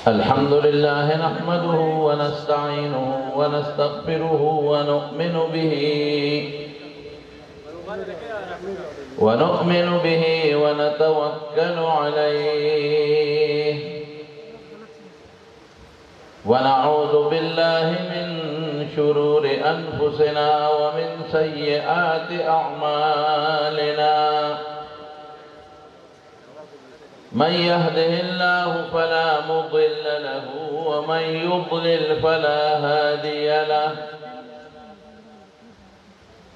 الحمد لله نحمده ونستعينه ونستغفره ونؤمن به ونتوكل عليه ونعوذ بالله من شرور أنفسنا ومن سيئات أعمالنا من يهده الله فلا مضل له ومن يضلل فلا هادي له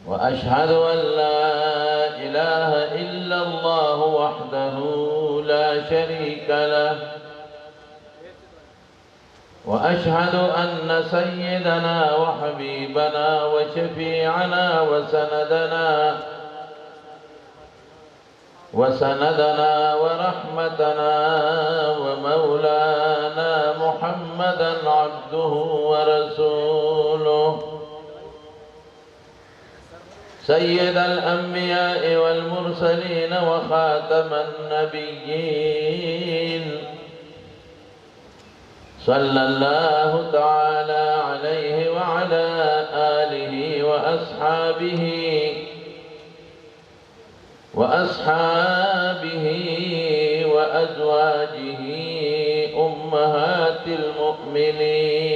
وأشهد أن لا إله إلا الله وحده لا شريك له وأشهد أن سيدنا وحبيبنا وشفيعنا وسندنا ورحمتنا ومولانا محمدا عبده ورسوله سيد الأنبياء والمرسلين وخاتم النبيين صلى الله تعالى عليه وعلى آله وأصحابه وأزواجه أمهات المؤمنين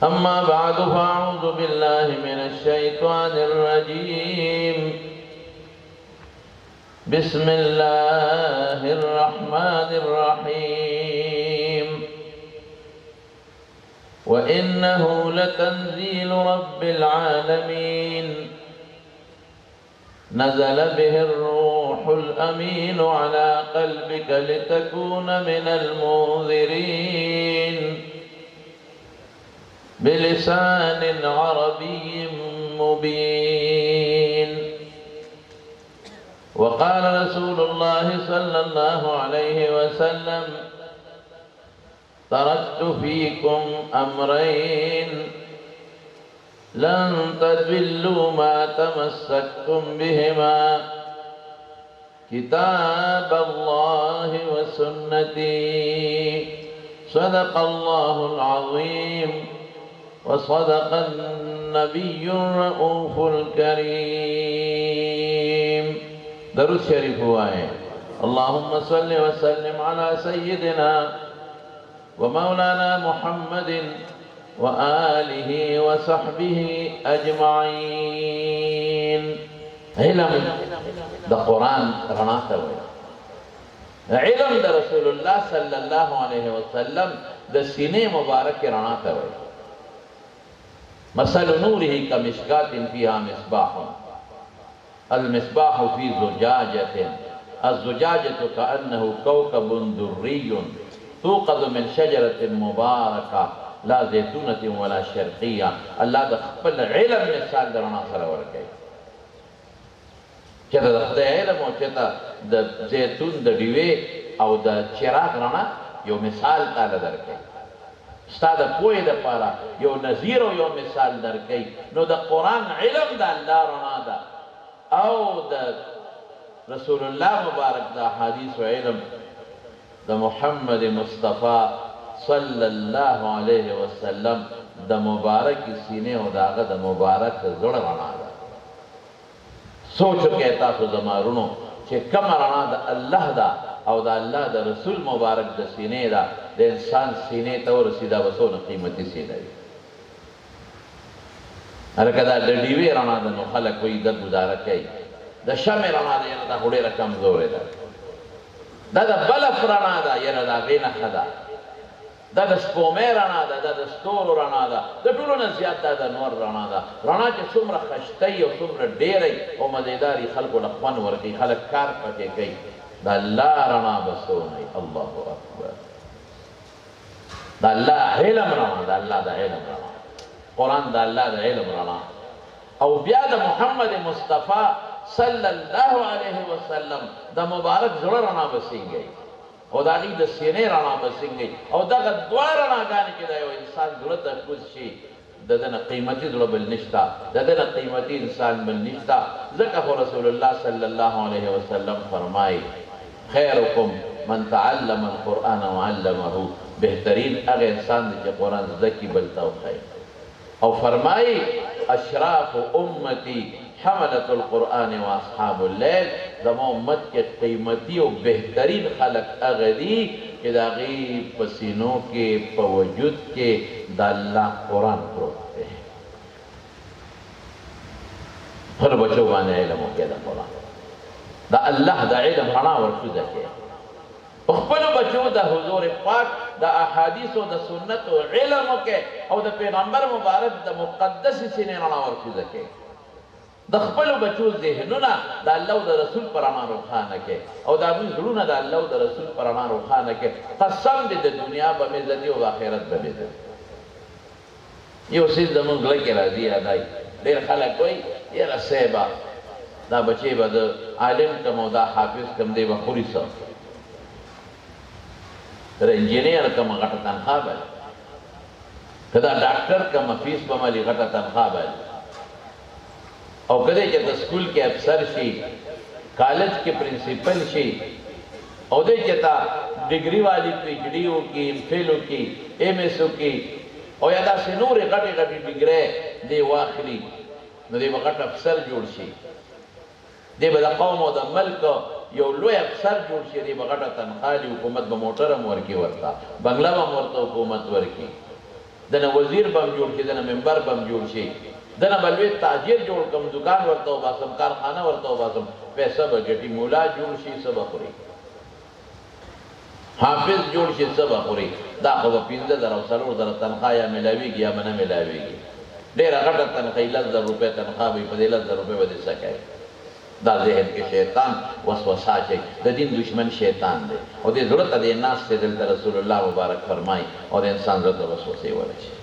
أما بعد فأعوذ بالله من الشيطان الرجيم بسم الله الرحمن الرحيم وإنه لتنزيل رب العالمين نزل به الروح الأمين على قلبك لتكون من المنذرين بلسان عربي مبين وقال رسول الله صلى الله عليه وسلم تركت فيكم أمرين لن تضلوا ما تمسكتم بهما كتاب الله وسنتي صدق الله العظيم وصدق النبي الرؤوف الكريم درود شريف हुआ اللهم صل وسلم على سيدنا ومولانا محمد وآله وصحبه أجمعين علم دا قرآن رناته علم دا رسول الله صلى الله عليه وسلم دا سینه مبارک رناته مثل نوره كمشكاة فيها مصباح المصباح في زجاجة الزجاجة كأنه كوكب دري توقد من شجرة مباركة لا زيتونة ولا شرقية الله دا خپل علم مثال درنا سره ورکړي چې دا خدای علم او چې دا زيتون د ډیوې او د چراغ رڼا یو مثال تعالی درکړي ستاد پوهې د پاره یو نذیر او یو مثال درکړي نو د قران علم د الله رڼا ده او د رسول الله مبارک دا حدیث او علم د محمد مصطفی صلی الله علیه وسلم د مبارک سینې او داغه د مبارک زړه رڼا ده سوچ کې تاسو زمارونو چې کوم رڼا د الله ده او د الله د رسول مبارک د سینې ده د انسان سینې ته ورسیدا وسونه قیمتي سینې ده هرکه دا د ډیوی رڼا ده نو خلک وې د گزاره کوي د شمع رڼا ده یره دا ډېره کمزورې ده دا د بلف رڼا ده یره دا غینه خدا دا د سپومې رڼا ده دا د ستورو رڼا ده د ټولو نه زیات دا د نور رڼا ده رڼا چې څومره خشتۍ او څومره ډېرې او مزېداري خلکو له خوند ورکوي خلک کار پکې کوي د الله رڼا به څونه الله اکبر د الله علم رڼا د الله د علم رڼا قرآن د الله د علم رڼا او بیا د محمد مصطفی صلی الله علیه وسلم د مبارک زړه رڼا به څنګه او دا غي د سینې رڼا به څنګه او دغه دوه رڼاګانې چې دا یو انسان زړه ته کوز شي ددن قیمتی ذل بل نشتا ددن قیمتی انسان بل نشتا ذکر رسول اللہ صلی اللہ علیہ وسلم فرمائی خیرکم من تعلم القرآن وعلمه بہترین اگر انسان دے قرآن ذکی بلتا خیر او فرمائی اشراف امتی حملت القرآن و اصحاب اللیل زمان امت کے قیمتی و بہترین خلق اغدی کہ دا غیب پسینوں کے پوجود کے دا اللہ قرآن پروتے ہیں پھر بچو بانے علم ہو کے دا قرآن دا اللہ دا علم ہنا ورشو دکے اخبرو بچو دا حضور پاک دا احادیث و دا سنت و علم ہو کے او دا پیغمبر مبارک دا مقدس سنین ہنا ورشو دکے دا خپلو بچو ذہنونا دا اللہ و دا رسول پر انا روخانہ کے او دا ابن ضرورنا دا اللہ و دا رسول پر انا روخانہ کے قسم دے دا دنیا بمیزدی و آخرت بمیزدی یہ اسی زمان گلے راضی آدائی دیر خلق کوئی یہ رسیبا دا بچے با دا عالم کم و دا حافظ کم دے با خوری سا دا انجینئر کم غٹا تنخواہ بل کدا ڈاکٹر کم فیس بمالی غٹا تنخواہ بل او کدے چاہتا سکول کے افسر شی کالج کے پرنسپل شی او دے چاہتا ڈگری والی پی ایچ ڈیو کی امفیلو کی ایم ایس او کی او یادا سے نور غٹی غٹی ڈگرے دے واخلی نو دے بغٹ افسر جوڑ شی دے بدا قوم و دا ملک یو لوی افسر جوڑ شی دے بغٹ تنخوالی حکومت بموٹرم ورکی ورتا بنگلہ بم ورتا حکومت ورکی دنا وزیر بم جوڑ شی دنا ممبر بم جوڑ شی دنا بلوی تاجر جوڑ کم دکان ورتاو باسم کارخانہ ورتاو باسم پیسہ بگٹی مولا جوڑ شی سب خوری حافظ جوڑ شی سب خوری دا خوب 15,000 و سلور در تنخواہ یا ملاوی گی یا منہ ملاوی گی دیر اغٹر تنخواہ 10,000 روپے تنخواہ بھی پدے 10,000 روپے بدے سکے دا ذہن کے شیطان وسوسہ چے دا دین دشمن شیطان دے اور دے ضرورت دے ناس سے دل رسول اللہ مبارک فرمائی اور انسان ضرورت وسوسے والے چھے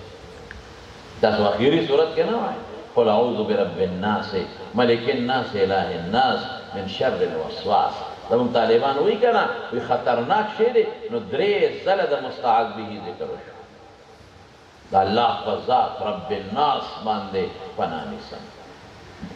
دا سو آخری صورت کے نام آئے قل اعوذ برب الناس ملک الناس الہ الناس من شر الوسواس دا من طالبان ہوئی کنا وی خطرناک شیدے نو درے زلد مستعاذ بھی ذکر شو دا اللہ قضات رب الناس باندے پنانی سم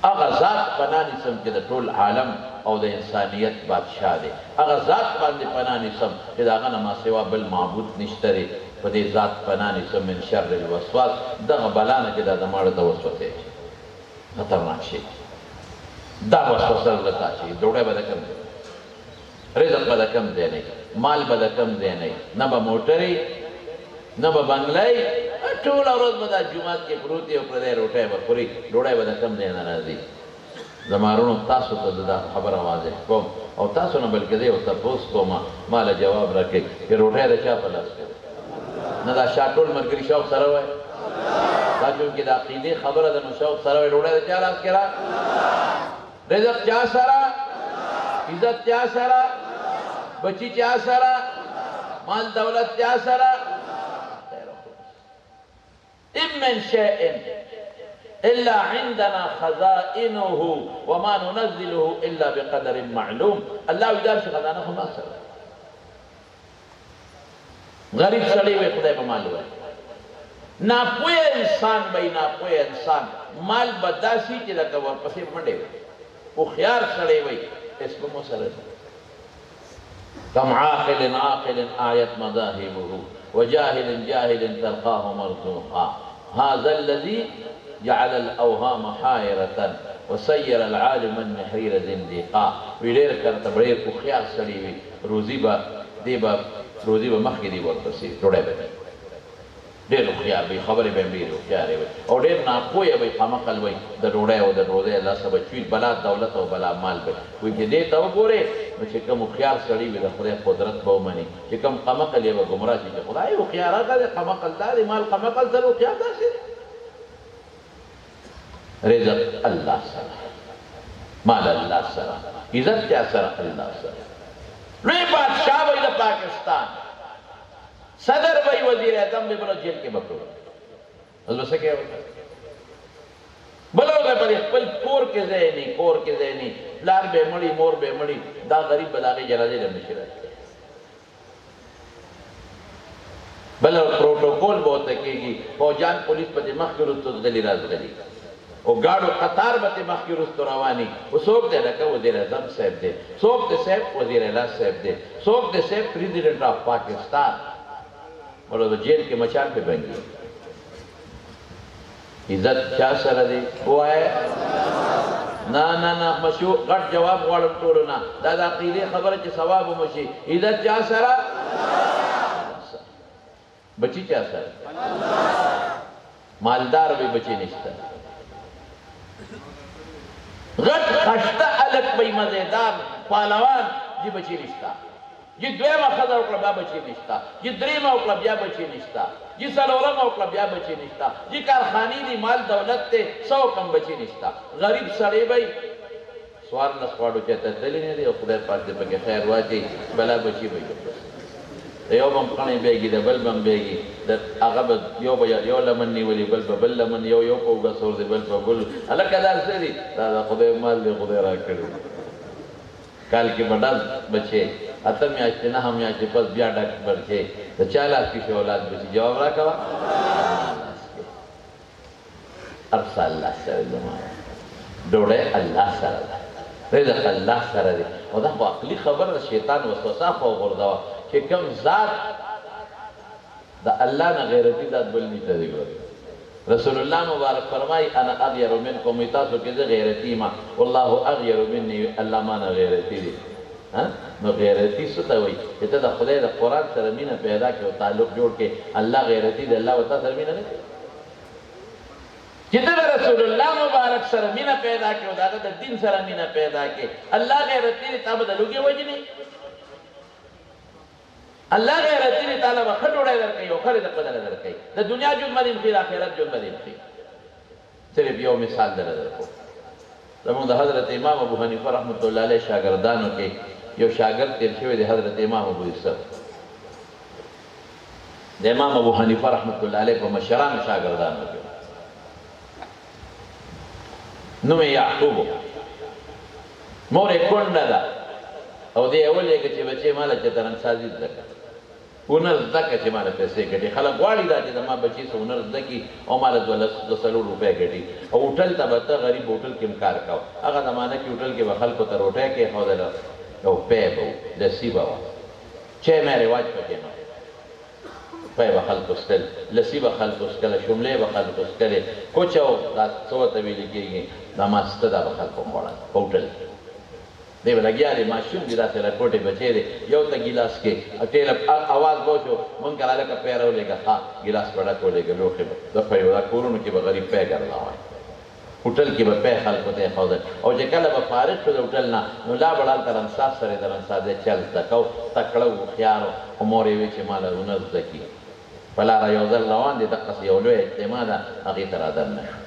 اگر ذات پنانی سم کہ دا طول عالم او دا انسانیت بادشاہ دے اگر ذات باندے پنانی سم کہ دا غنما سوا بالمعبود نشترے فدے ذات پنانی سم من شر الوسواس دا بلانا کہ دا دمار دا وسوسے خطرناک شئی دا وسوسہ لتا شئی دوڑے بدا کم دے رزق بدا کم دے نہیں مال بدا کم دے نہیں نبا موٹری نبا بنگلائی ٹولا روز بدا جماعت کے پروتی اور پردے روٹے بخوری دوڑے بدا کم دے نرازی زمارونو تاسو تا دا خبر واضح کوم او تاسو نا بلکہ دے او تپوس کوما مالا جواب رکھے کہ روٹے دا چا پلاس کرے نا دا شاٹول مرگری شوق سروے دا چونکہ دا عقیدی خبر دا نو شوق سروے روٹے دا چا لاس کرا رزق چا سرا عزت چا سرا بچی چا سرا مال دولت چا سرا ام من شیئن الا عندنا خزائنه وما ننزله الا بقدر معلوم اللہ ادار سے خزانہ ہما سر غریب سڑی ہوئے خدای بمال ہوئے ناپوئے انسان بھئی ناپوئے انسان مال بداسی چی لکا ورپسی منڈے ہوئے وہ خیار سڑے ہوئے اس کو مسئلہ کم عاقل عاقل آیت مذاہبه وجاہل جاہل تلقاہ مرزوقا هذا الذي جعل الأوهام حائرة وسير العالم النحرير زنديقا ویلیر کرتا بڑیر کو خیار سڑی ہوئی روزی با مخی دی ورپسی توڑے بے دیر خیار بھی خبر بے امیر خیارے ہوئی اور دیر ناپوئی بھئی خامقل بھئی در روڑے و در روڑے اللہ سب چویل بلا دولت و بلا مال بھئی کوئی کہ دیتا ہو گورے چکم خیار سڑی بھی در خدای قدرت باو منی چکم خامقل یہ گمراہ چی خدای وہ خیار آگا دے خامقل دا دے مال خامقل در وہ خیار دا سے رزق اللہ سرا مال اللہ سرا عزت کیا سرا اللہ سرا نوی بادشاہ بھئی دا پاکستان صدر بھئی وزیر اعظم بھی بلو جیل کے بکرو از بسے کیا ہوتا بلو گئے پڑی پل کور کے ذہنی لار بے مڑی مور بے مڑی دا غریب بداغی جنازے جب نشی رہتے بل پروتوکول بہت کېږي فوجان پولیس په دې مخکې وروستو غلي راځغلي او ګاډو قطار به دې مخکې وروستو رواني او څوک دی لکه وزیر اعظم صاحب دی څوک دی صاحب وزیر اعلی صاحب دی څوک دی صاحب پریزیډنټ آف پاکستان ولو د جیل کې مچان پې بنګي عزت چا سره دی ووایه نه نه نه مشهور غټ جواب غواړم ټولو نه دا د عقیدې خبره چې ثواب ومشي عزت چا سره بچی چا سره مالدار بھی بچی نشتا غٹ خشتا علک بی مزیدار پالوان جی بچی نشتا جی دویمہ خضر اکلا بیا بچی نشتا جی دریمہ اکلا بیا بچی نشتا جی سلورمہ اکلا بیا بچی نشتا جی کارخانی دی مال دولت تے 100 کم بچی نشتا غریب سڑے بھئی سوار نسخواڑو چاہتا دلی نہیں دی خدای پاک دے پاک خیر واجی بلا بچی بھئی یو بم قنی بیگی دا بل بم بیگی دا اغب یو لمن نیولی بل بل لمن یو پوگا سور دی بل بل الکا دار سری دا خدای مال دی خدای را کردی کال کی بڑا بچے اتم میاشتی نہ ہم میاشتی پس بیا ڈاک بڑھے دا 4 لاکھ کی اولاد بچی جواب را کوا ارسا اللہ سر زمان ڈوڑے اللہ سر رزق اللہ سر دی و دا خو عقلی خبر شیطان وسوسہ خو غردوا کہ کم ذات دا اللہ نا غیرتی ذات بلنی تذکر رسول اللہ مبارک فرمائی انا اغیر منکم اتاسو کزے غیرتی ما واللہ اغیر منی اللہ مانا غیرتی دی نو غیرتی ستا ہوئی کہ تا دا خدای دا قرآن سرمینہ پیدا کے تعلق جوڑ کے اللہ غیرتی دی اللہ وطا سرمینہ نہیں جتنا رسول اللہ مبارک سرمینہ پیدا کے دا دین سرمینہ پیدا کے اللہ غیرتی دی تابد لوگی وجہ نہیں اللہ غیرتی نے تعالیٰ وقت اڑے در کئی اخر در قدر در کئی در دنیا جن مدین خیر آخرت جن مدین خیر صرف یو مثال در در کو زمان در حضرت امام ابو حنیفہ رحمت اللہ علیہ شاگردانوں کے یو شاگرد تیر شوی در حضرت امام ابو یوسف در امام ابو حنیفہ رحمت اللہ علیہ کو مشران شاگردانوں کے نو میں یعقوبو مور کنڈ دا او دی اول یې چې بچې مالا چې ترنګ سازي زده کړه هنر زده کړه چې مالا پیسې ګټي خلک غواړي دا چې زما بچي څه هنر زده کړي او مالا 200 روپۍ ګټي او هوټل ته به ته غریب هوټل کې کار کوه هغه زمانه کې هوټل کې به خلکو ته روټۍ کېښودله او پی به و لسي به وه چای مې رواج پکې نه پی به خلکو څکل لسي به خلکو څکله شملې به خلکو څکلې کوچه او دا څه ورته ویلې کېږي دا ماسته دا به خلکو خوړل په هوټل کې دیو لگیا دی ماشون دی دا سره کوٹے بچے دی یو تا گلاس کے ٹیل آواز بوچو من کر لکا پیرو لے گا ہاں گلاس بڑا کو لے گا لوخے دفعی ودا کورونو کی با غریب پے کرنا ہوئے ہوٹل کی با پے خلقو تے خوضر او جے کل با فارغ شد ہوٹل نا نو لا بڑال تر انساس سرے در انساس دے چل تکو تکڑو خیارو اموری ویچے مالا رونز دکی پلا را یوزر روان دی تقصی اولوے اجتمادا اغی تر آدر نشو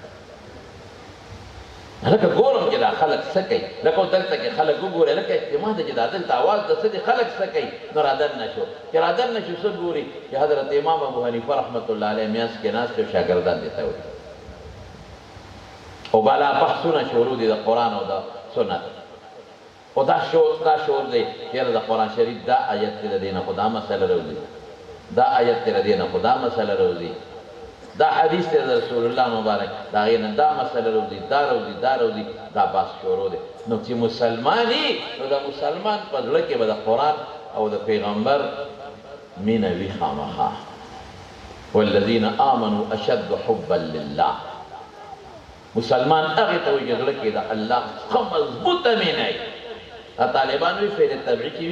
لکه ګورم چې دا خلک څه کوي لکه دلته کې خلک وګوري لکه اجتماع ته چې دا دلته اواز د څه دي خلک څه کوي نو رادر نه شو چې رادر نه شو څه ګوري چې حضرت امام ابو حنیفه رحمت الله علیه میاس کې ناست یو شاګردان دي ته وایي او بالا بحثونه شروع دي د قرآن او د سنت او دا شعور دی چې د قرآن شریف دا آیت کې د دې نه خو دا مسله راوځي دا آیت کې د دې نه خو دا مسله راوځي دا حدیث تے رسول اللہ مبارک دا غیرن دا مسئلہ رو دی دا رو دی دا باس شروع دی نو چی مسلمانی نو دا مسلمان پدلکی با دا قرآن او دا پیغمبر مینوی خامخا والذین آمنوا اشد حبا للہ مسلمان اغی توجہ دلکی دا اللہ مضبوط مینائی طالبان وی فیل تبعی کی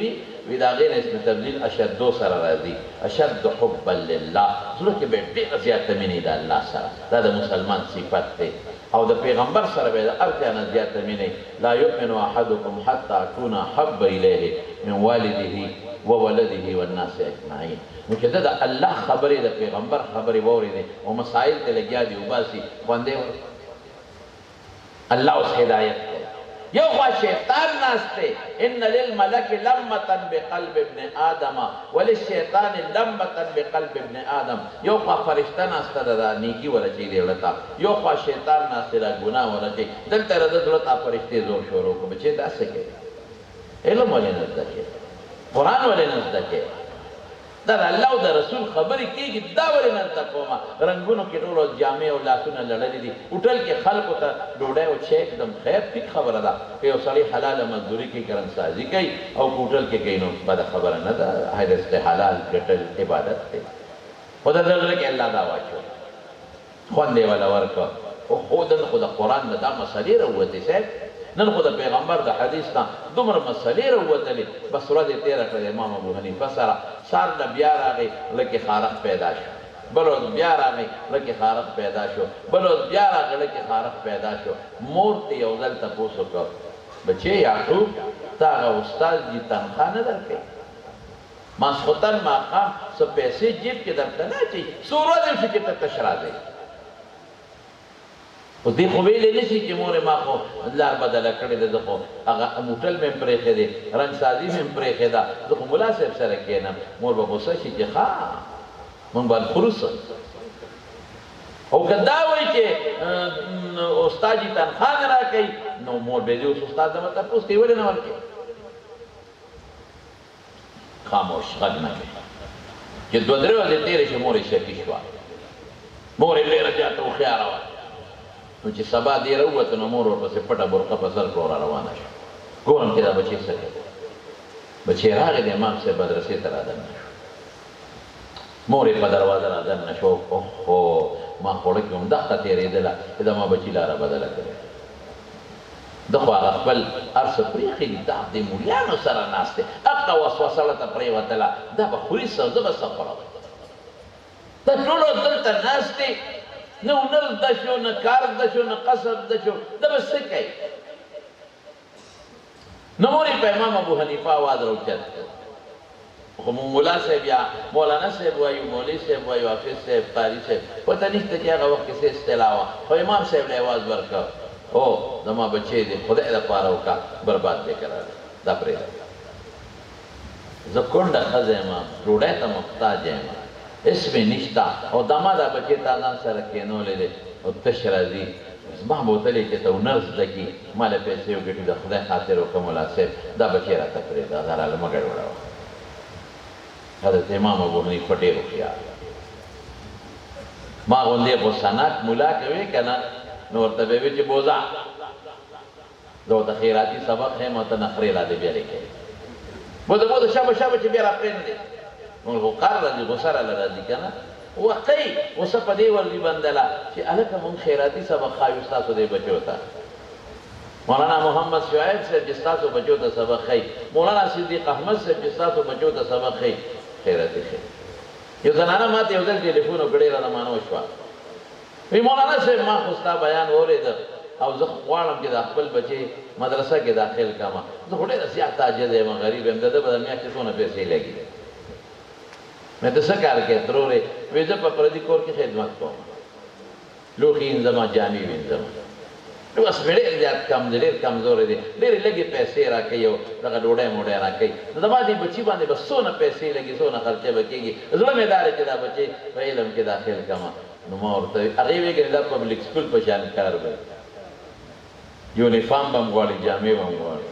وی دا غیر اسم تبدیل اشدو سر رازی اشد حبا للہ ضرورت کے بیٹھ دیر زیادہ منی دا اللہ سر دا دا مسلمان صفت تے او دا پیغمبر سر بیدہ ارتیانا زیادہ منی لا یؤمن احدکم حتی اکونا حب الیہ من والدہ وولدہ والناس اجمعین مجھے دا اللہ خبری دا پیغمبر خبری بوری دے و مسائل تے لگیا دی عباسی واندے اللہ اس ہدایت تے یو خواہ شیطان ناستے ان للملک لمتا بقلب ابن آدم وللشیطان لمتا بقلب ابن آدم یو خواہ فرشتہ ناستا دا نیکی والا چیزے لتا یو خواہ شیطان ناستے دا گناہ والا چیز دل تردد لتا فرشتے زور شوروں کو بچے دا سکے علم والے نزدہ کے قرآن والے نزدہ کے دا الله او د رسول خبرې کېږي دا ولې نه زده کومه رنګونو کې ټولو جامې او لاسونه لړلي دي هوټل کې خلکو ته ډوډۍ او چای एकदम خیر ټیک خبره ده که یو سړی حلاله مزدوري کوي کرمسازي کوي او هوټل کې کوي نو بده خبره نه ده رزق حلال ګټل عبادت دی خو د زړه کې الله دا واچو خوند یې ولا ورکړه او خو د قرآن نه دا مسلې راووتې صاحب نن خو د پیغمبر د حدیث نه دومره مسلې راووتلې بس ورځ یې تېره کړه امام ابو حنیفه سره سار نه بیا راغی لکې خارق پیدا شو بل ورځ بیا راغی لکې خارق پیدا شو بل ورځ بیا راغی لکې خارق پیدا شو مور ته یو ځل تپوس وکړ بچې یعقوب تا هغه استاد جي تنخواه نه درکوي ماسخوتن ماښام څه پیسې جیب کې درته نه اچوي څو ورځې شي چې ته تش راځئ اوس دې خو ویلی نه شي چې مورې ما خو لار بدله کړې ده زه خو هغه موټل مې هم پرېښې دی رنګسازي مې هم پرېښې ده زه خو ملا صاحب سره کښېنم مور به غوسه شي چې ښه مونږ باندې خورو څه او که دا وایي چې استاد جي تنخواه نه راکوي نو مور به دې اوس استاد ته تپوس کوي ولې نه ورکوي خاموش غږ نه کوي چې دوه درې ورځې تېرې شي مور یې شکي شوه مور یې ډېره زیاته هوښیاره وه نو چې سبا دې راووته نو مور ورپسې پټه برقه په سر کړو را روانه شوه ګورم چې دا بچې څه کوي بچې راغی د امام صاحب مدرسې ته رادننه شو مور یې په دروازه رادننه شو اوهو ما خوړه کې هم دښته تېرېدله چې دا ما بچي لاره بدله کړې ده خو هغه خپل هر څه پرېښي دي دا د مولیانو سره ناست دی هغه وسوسه ورته پرېوتله دا به خوري څه زه به څه خورم دا ټولو دلته ناست دی نه هنر زده شو نه کار زده شو نه قصد زده شو دا به څه کوي نو مور یې په امام ابو حنیفه اواز راوچت خو مولا صاحب یا مولانا صاحب وایو مولوي صاحب وایو حافظ صاحب قاري صاحب پته نشته چې هغه وخت کې څه اصطلاح وه خو امام صاحب له اواز ورکړ او زما بچی دی خدای دپاره وکړه برباد دی که راغلی دا پرېږده زه کونډه ښځه یم ډوډۍ ته محتاج یم هېڅ مې نشته او دما دا بچی تا ځان سره کېنولی دی او تش راځي زما به وتلی چې ته هنر زده کړي ما له پیسې وګټي د خدای خاطر وکړه ملا صاحب دا بچی راته پرېږده دا راله مه ګډوډوه حضرت امام ابو حنیفه ډېر هوښیار ما غوندې غوسناک ملا کوي که نه نو ورته به وي چې بوزه زه ورته خیراتي سبق ښیم او ته نخرې را دې بیا لیکې بوزه بوزه شابه شابه چې بیا را پرېږدې مونږ خو قهر راځي غوسه راله راځي که نه وقی غوسه په دې ورځي بندله چې هلکه مونږ خیراتي سبق ښایو ستاسو دې بچو ته مولانا محمد شعیب صاحب چې ستاسو بچو ته سبق ښایي مولانا صدیق احمد صاحب چې ستاسو بچو ته سبق ښایي خیراتي ښایي یو زنانه ما ته یو ځل ټلیفون وکړ ډېره رمانه وشوه وی مولانا صاحب ما خو ستا بیان اورېده او زه غواړم چې دا خپل بچی مدرسه کې داخل کړم زه خو ډېره زیات عاجز یم غریب یم د ده به د میاشتې څونه پیسې لګي مې ته څه کار کوې ترورې وی زه په پردي کور کې خدمت کوم لوښي وینځم جامې وینځم بس مې ډېر زیات ډېر کمزوری دی ډېرې لږې پیسې راکوي او دغه ډوډۍ موډۍ راکوي نو زما دې بچي باندې به څونه پیسې لګي څونه خرچه به کېږي زړه مې دا دی چې دا بچی په علم کې داخل کړم نو ما ورته هغې ویې دا پبلک سکول په شان کار به یونیفام به هم غواړي جامې به هم غواړي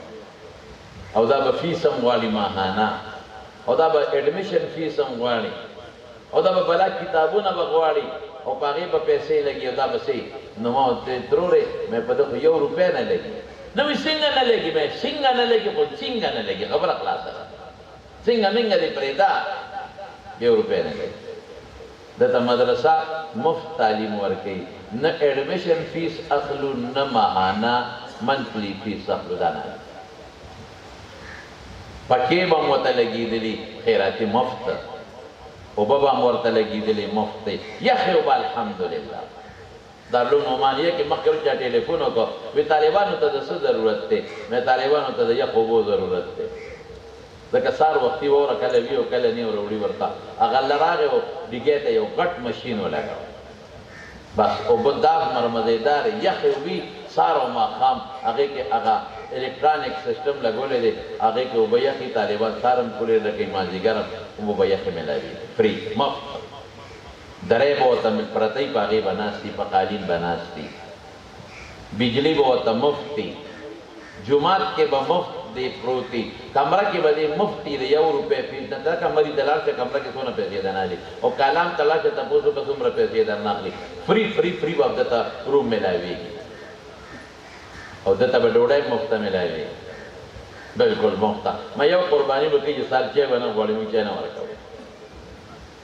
او دا به فیس هم غواړي ماهانه او دا به ایډمیشن فیس هم غواړي او دا به بلا کتابونه به غواړي او په هغې به پیسې لګي او دا به څه نو ما ورته ترورې مې په ده خو 1 روپۍ نه لګي نو مې څنګه نه لګي مې څنګه نه لګي خو څنګه نه لګي خبره خلاصه ده څنګه منګه دې پرېږده 1 روپۍ نه لګي دته مدرسه مفت تعلیم ورکوي نه ایډمیشن فیس اخلو نه ماهانه منتلی فیس اخلو دا نه پکې به هم ورته لګېدلي خیراتي مفت اوبه به هم ورته لګېدلې مفت دی یخې اوبه الحمدلله دارالعلوم عمانیه کې مخکې چا ټلیفون وکړو وی طالبانو ته د څه ضرورت دی مې طالبانو ته د یخ اوبو ضرورت دی ځکه سهار وختي واوره کله وي او کله نه وروړي ورته هغه له راغی او ډیګۍ ته یو غټ مشین ولګاوه بس اوبه داغ مرمزېدارې یخې وي سهار او ماښام هغې کې هغه الکترانیک سسټم لګولی دی هغې کې اوبه یخي طالبان سهار هم کولې لکه مازدیګر هم اوبه یخې میلاوي فری مفت درې به ورته پرتۍ په هغې به ناست دي په قالین به ناست دي بجلي به ورته مفت دي جومات کې به مفت دی پروتی کمره کې به دې مفتی د 1 روپۍ فیس نه دا کمرې ته لاړ شي کمره کې څونه پیسې درنه اخلي او کلام ته لاړ شي تپوس وکړه څومره پیسې درنه اخلي فری به درته روم میلاویږي او دته به ډوډۍ مفته میلاویږي بالکل مفته ما یو قرباني وکړي چې سال چای به نه غواړي موږ چای نه ورکوو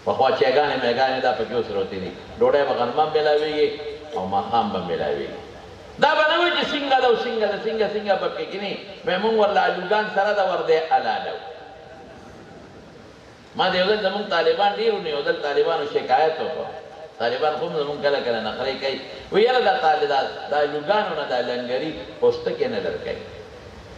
پخوا چایګانې میګانې دا پکې اوس روتې دي ډوډۍ به غرمه میلاویږي او ماښام به میلاویږي دا به نه وي چې څنګه ده او څنګه ده څنګه به پکې کینی وایي مونږ ورله الوګان سره ده ور دی الاله ما د یو ځل زمونږ طالبان ډېر ونیو یو ځل طالبانو شکایت وکړو طالبان خو هم زمونږ کله کله نخرې کوي وایي یاره دا الوګانو نه دا لنګري پوستکي نه درکوي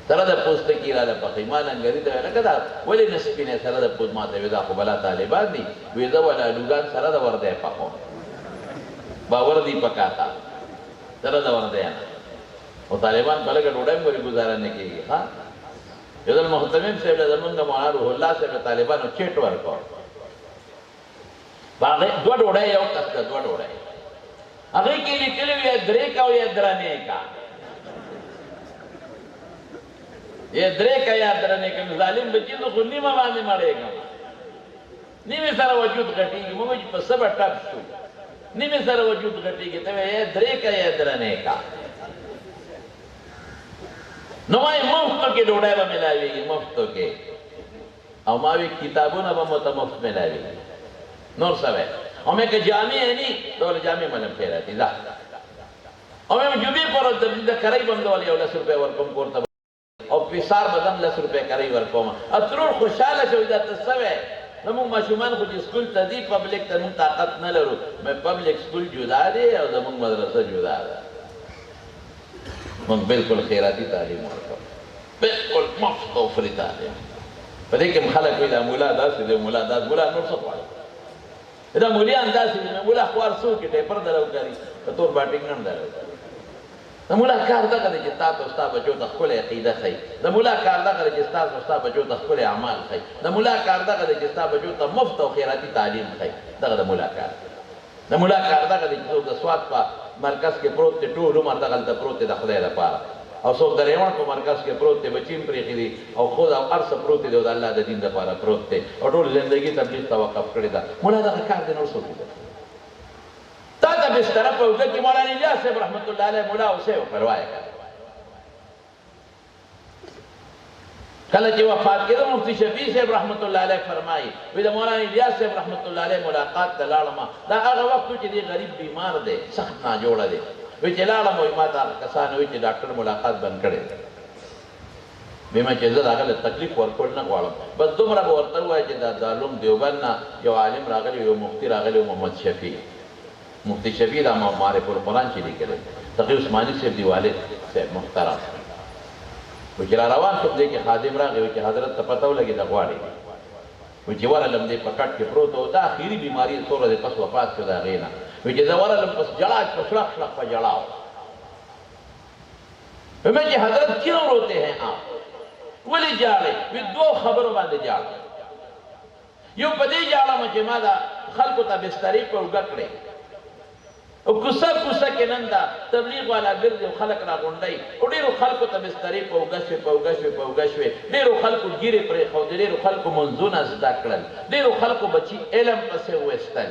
سره د پوستکي راله پخوي ما لنګري ته ویل لکه دا ولې نه سپینې سره د پوست ما ته وایي دا خو بلا طالبان دي وایي زه وله الوګان سره د ور دی پخوم باور دی پکاتا سره د ور دی نه او طالبان په لږه ډوډۍ هم پورې ګزاره نه کېږي ها یو ځل محتمم صاحب له زمونږ مولانا روح الله صاحب له طالبانو چیټ ورکړ هغې دوه ډوډۍ یو کس ته دوه ډوډۍ هغې کې لیکلي وي یا درې کا او یا درنې کا یا درې کا یا درنې کا نو ظالم بچي نو خو نیمه باندې مړېږم نیمې سره وجود غټېږي موږ چې په څه به ټپ شو نیمې سره وجود غټېږي ته وایې یا درې کا یا درنې کا نو وایي مفتو کې ډوډۍ به میلاویږي مفتو کې او ما وی کتابونه به مو ته مفت میلاویږي نور څه وی او مې که جامې یې ني ته ولې جامې ملم پېراتي ځه او مې جمعې پر ورځ د کرۍ بندول یو 10 روپۍ ورکوم کور ته او پیسار به دم 10 روپۍ کرۍ ورکوم ترور خوشحاله شوي دا ته څه وی زمونږ ماشومان خو چې سکول ته ځي پبلک ته موږ طاقت نه لرو مې پبلک سکول جدا دی او زمونږ مدرسه جدا ده موږ بالکل خیراتي تعلیم ورکوو بالکل مفت او فري تعلیم په دې کې هم خلک وایي دا مولا داسې دی مولا داسې مولا نور څه غواړي دا مولیان داسې دي مولا خوار څوک یې ټیپر دره وکړي په تور باټینګ نه دره وکړي د مولا کار دغه دی چې تا ته ستا بچو ته ښکلې عقیده ښایي د مولا کار دغه دی چې ستاسو ستا بچو ته ښکلې اعمال ښایي د مولا کار دغه دی چې ستا بچو ته مفت او خیراتي تعلیم ښایي دغه د مولا کار د مولا کار دغه دی چې څوک د سوات په مرکز کې پروت دی ټول عمر دغلته پروت دی د خدای لپاره او څوک د ریوان په مرکز کې پروت دی بچي هم پرېښي دي او خود او هر څه پروت دی او د الله د دین لپاره پروت دی او ټول زندګي تبلیغ ته وقف کړې ده مولا دغه کار دی نور څوک دی تا ته بستره په اوږه کې مولانا الیاس صاحب رحمت الله علیه مولا اوسې وکړ وایه کله چې وفات کېده مفتي شفیع صاحب رحمت الله علیه فرمایي وایي د مولانا الیاس صاحب رحمت الله علیه ملاقات ته لاړم دا هغه وخت و چې دې غریب بیمار دی سخت ناجوړه دی وایي چې لاړم وایي ما ته هغه کسان وایي چې ډاکټر ملاقات بند کړی وایي ما چې زه د هغه له تکلیف ورکول نه غواړم بس دومره به ورته ووایه چې دا دارالعلوم دیوبند نه یو عالم راغلی یو مفتي راغلی محمد شفیع مفتی شفیع دا معارف القرآن چې لیکلی تقی عثماني صاحب دی والد صاحب محترم وایي چې را روان شوم دی کې خادم راغی وایي چې حضرت ته پته ولګېده غواړي وایي چې ورغلم دی په کټ کې پروت و دا اخري بیماري څو ورځې پس وفات شو د هغې نه وایي چې زه ورغلم پس جړا په شړق شړق په جړا وایي چې حضرت کیوں روتے ہیں آپ ولې جاړئ وایي دو خبرو باندې جاړم یو په دې جاړم چې ما دا خلکو ته بسترې په اوږه کړې او کوڅه کوڅه کې نن دا تبلیغ والا ګرځي او خلک راغونډوي او ډېرو خلکو ته بسترې په اوږه شوې په اوږه شوې ډېرو خلکو ګیرې پرېښودې ډېرو خلکو منځونه زده کړل ډېرو خلکو بچي علم پسې وویستل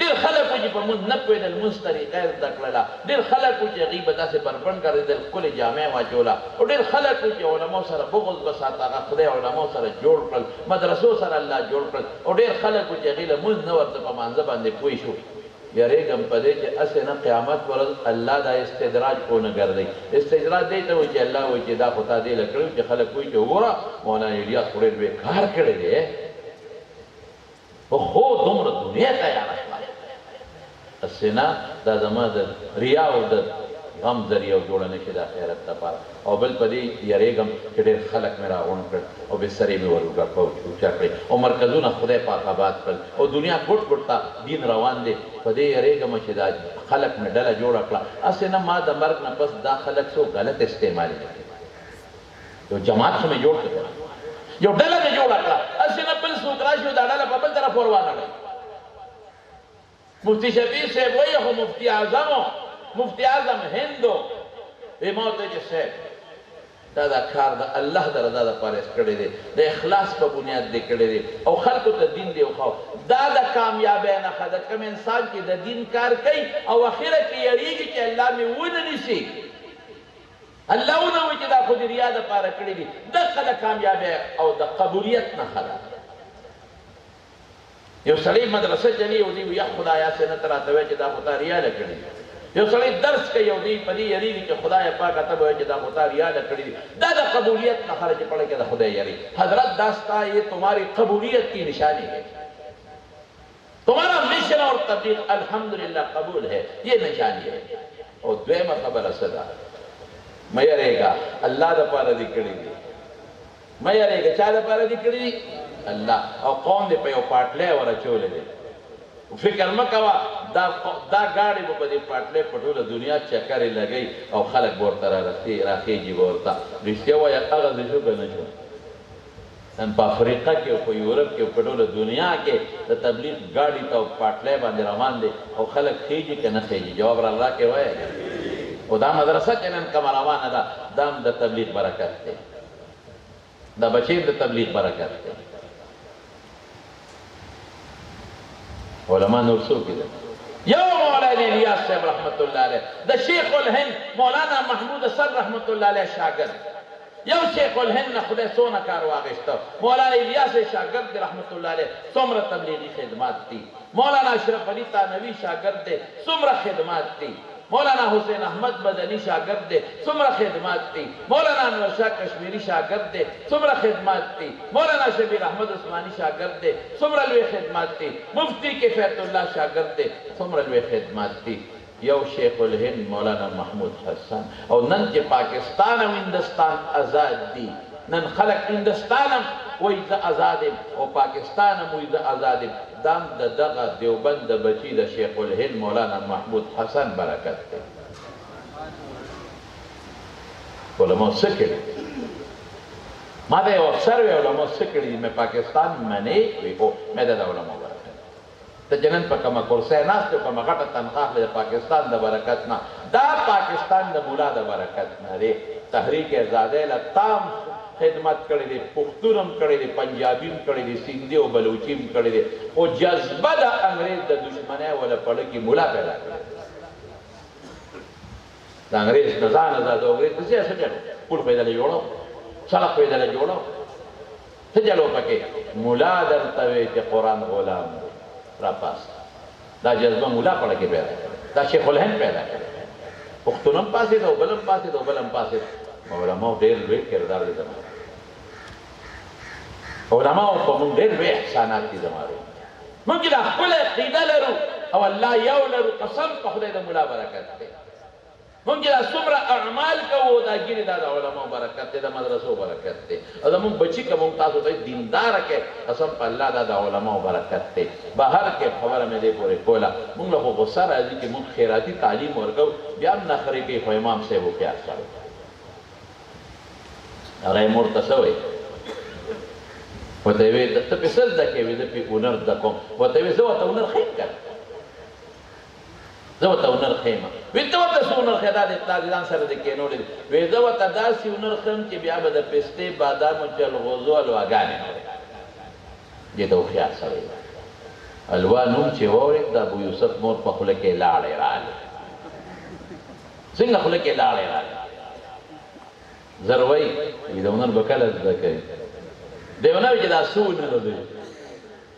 ډېر خلک و چې په مونځ نه پوهېدل مونځ طریقه یې زده کړله ډېر خلک و چې هغوی به داسې بربنډ ګرځېدل ښکلې جامې واچوله او ډېر خلک و چې علماو سره بغض به ساته هغه خدای علماو سره جوړ کړل مدرسو سره الله جوړ کړل او ډېر خلک و چې هغوی له مونځ نه ورته په مانځه باندې پوه شو یریږم په دې چې هسې نه قیامت ورځ الله دا استدراج ونه ګرځوي استدراج دی ته وایي چې الله وایي چې دا خو تا دې له کړي چې خلک وایي چې وګوره مولانا الیاس خو ډېر بېکار کړی دی خو دومره دنیا تیاره شوه هسې نه دا زما د ریا او د غم ذریعه جوړه نه شي د آخرت لپاره او بل په دې یریږم چې ډېر خلک مې راغونډ کړل او بسترې مې ور اوچا کړې او مرکزونه خدای پاک آباد کړل او دنیا ګوټ ګوټ ته دین روان دی په دې یریږم چې دا خلک مې ډله جوړه کړه هسې نه ما د مرګ نه پس دا خلک څو غلط استعمال نه کړي یو جماعت خو مې جوړ کړ یو ډله مې جوړه کړه هسې نه بل څوک راشي دا ډله په بل طرف ور وانړوي مفتی شفیع صاحب وایي خو مفتی اعظم هندو وی ما ته چې صاحب دا دا کار د الله د رضا دپاره کړی دی د اخلاص په بنیاد دی کړی دی او خلکو ته دین دی وښاو دا د کامیابۍ نښه ده کوم انسان چې د دین کار کوي او اخره کې یریږي چې الله مې ونه نیسي الله ونه وایي چې دا خو د ریا دپاره کړی دي دغه د کامیابۍ او د قبولیت نښه ده یو سړی مدرسه چلی او دی یا خدایا سه نه ته راته وایي چې دا خو تا ریا نه کړي یو سړی درس کوي او دی په دې یریږي چې خدای پاک ته وایي چې دا خو تا ریا نه کړي دا د قبولیت نښه ده چې پڑھے کې د خدای یری حضرت داستا یہ تمہاری قبولیت کی نشانی ہے تمہارا مشن اور تبلیغ الحمدللہ قبول ہے یہ نشانی ہے اور دویمه خبره صدا مې یریږه الله د پاره دې کړی دي مې یریږه چا د پاره دې کړی دي الله او قوم دې په یو پاټلې ورچولې دي فکر مکوا دا گاڑی په دې پاټلې په ټوله دنیا چکرې لګي او خلک ورته راخېږي ورته رښتیا وایي هغه څه شو که نه شو نن په افریقا کې او په یورپ کې او په ټوله دنیا کې د تبلیغ ګاډي ته او پاټلې باندې روان دي او خلک خېږي که نه خېږي جواب را الله کې وایي او دا مدرسه چې نن کومه روانه ده دا هم د تبلیغ برکت دی دا بچې د تبلیغ برکت دی علماء نور څوک دي یو مولانا الیاس صاحب رحمت الله علیه د شیخ الهند مولانا محمود حسن رحمت الله علیه شاګرد یو شیخ الهند نه خدای څونه کار واخیسته مولانا الیاس شاګرد رحمت الله علیه څومره تبلیغي خدمات دي مولانا اشرف علی تانوی شاګرد دی څومره خدمات دي مولانا حسین احمد مدنی شاگرد دے څومره خدمات دي مولانا انور شاه کشمیری شاگرد دے څومره خدمات دي مولانا شبیر احمد عثمانی شاگرد دے څومره لوی خدمات دي مفتی کفایت الله شاگرد دے څومره لوی خدمات دي یو شیخ الهند مولانا محمود حسن او نن چې پاکستان او هندستان آزاد دي نن خلق هندستان هم وایي زه آزاد یم او پاکستان هم وایي زه آزاد یم دام د دغه دیوبند د بچي د شیخ الهند مولانا محمود حسن برکت دی علماء څه کړي ما ته یو افسر وی علماء څه کړي مې پاکستان منې وی او مې د علماء برکت ته جنن په کومه کورسه ناست کومه غټه تنخواه د پاکستان د برکت نه دا پاکستان د مولا د برکت نه دی تحریک آزادۍ له تام خدمت کړی دی پښتون کړی دی پنجابی کړی دی سندھی او بلوچی کړی دی او جذبه د انګریز د دشمنۍ ولا پړ کې مولا پیدا کړی د انګریز نزان آزاد او انګریز څه څه چلو پور پیدا جوړو سړک پیدا جوړو څه چلو پکې مولا درته وی چې قران غلام را پاس دا جذبه مولا پړ کې پیدا دا شیخ الهند پیدا کړ پښتونم پاسې دو بلم پاسې دو بلم پاسې علماء ډېر لوی کردار دي زموږ علماء په موږ ډېر لوی احسانات دي زموږ موږ د خپل عقیده لرو او الله یو لرو قسم په خدای د مولا برکت دی موږ د څومره اعمال کوو دا ګیري دا د علماء برکت دی د مدرسو برکت دی او زموږ بچي که موږ تاسو ته دیندار کې قسم په الله دا د علماء برکت دی بهر کې خبره مې دې پورې کوله موږ له خو غصه راځي چې موږ خیراتي تعلیم ورکوو بیا هم نخرې کوي خو امام صاحب هوښیار سړی هغه یې مور ته څه وایي ورته یې وایي ته پې څه زده کوې وایي زه پې هنر زده کوم ورته یې وایي زه ورته هنر ښیم که زه ورته هنر ښیم وایي ته ورته څه هنر ښیې دا دې پلار دې ځان سره دې کېنولی دی وایي زه ورته داسې هنر ښیم چې بیا به د پستې بادامو جلغوزو حلواګانې اورې دې ته هوښیار سړی دی حلوا نوم چې واورېد د ابو یوسف مور په خوله کې لاړې راغلې څنګه خوله کې لاړې راغلې زروی د هنر به کله زده کوي دی ونه وایي چې دا څه هنر دی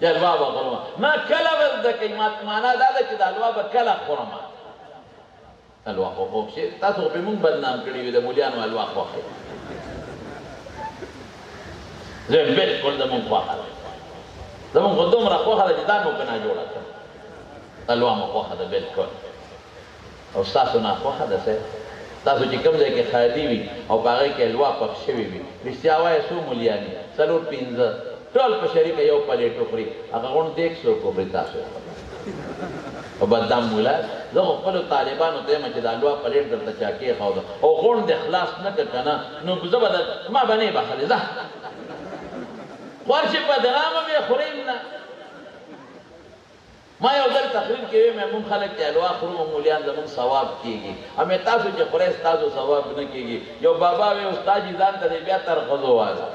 چې حلوا به خورم ما کله به زده کوي معنا دا ده چې د حلوا به کله خورم حلوا خو خوښ شي تاسو خو پرې مونږ بدنام کړي وي د مولیانو حلوا خوښه زه بلکل زمونږ خوښه ده زمونږ خو دومره خوښه ده چې ځان مو پرې نه جوړه کړم حلوا مو خوښه ده بلکل او ستاسو نه خوښه ده صاحب تاسو چې کوم ځای کې خادي وي او په هغې کې حلوا پخ شوي وي رښتیا وایه څو مولیان دي څلور پنځه ټول په شریکه یو پلیټ وخوري هغه غوڼ دیګ څوک وخوري تاسو او بدنام مولا زه خو خپلو طالبانو ته یم چې د حلوا پلیټ درته چا کېښوده او غوڼ دې خلاص نه کړ که نه نو زه به ما به نه یې بخلې ځه خو هر شي بدنامه مې خوریم نه ما یو ځل تقریر کې وی مې مونږ خلک چې الوا خورو مولیان زمونږ ثواب کېږي همې تاسو چې خورئ ستاسو ثواب نه کېږي یو بابا وی استاد جي ځان ته بیا تر ښځو وایه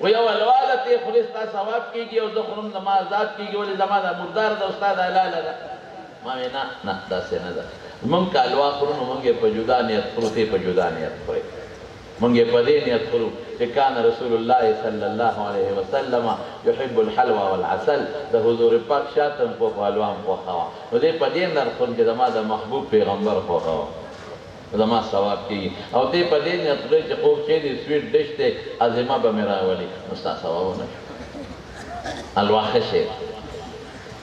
و یو الوا ده ته خورئ ستا ثواب کېږي او زه خورم زما آزاد کېږي ولې زما دا مردار ده استاد حلاله ده ما وی نه داسې نه ده مونږ که الوا خورو نو مونږ یې په جدا نیت خورو ته په جدا نیت خورئ مونږ یې په دې نیت خورو چې کان رسول الله صلی الله علیه وسلم یحب الحلوى والعسل د حضور پاک شاتم په حلوا هم خوښه وه نو دې په دې نیت خورم چې زما د محبوب پیغمبر خوښه وه زما ثواب کېږي او دې په دې نیت خورئ چې خوب چې دې سویټ ډش دی عظیمه به مې راولي نو ستا ثوابونه حلوا ښه شی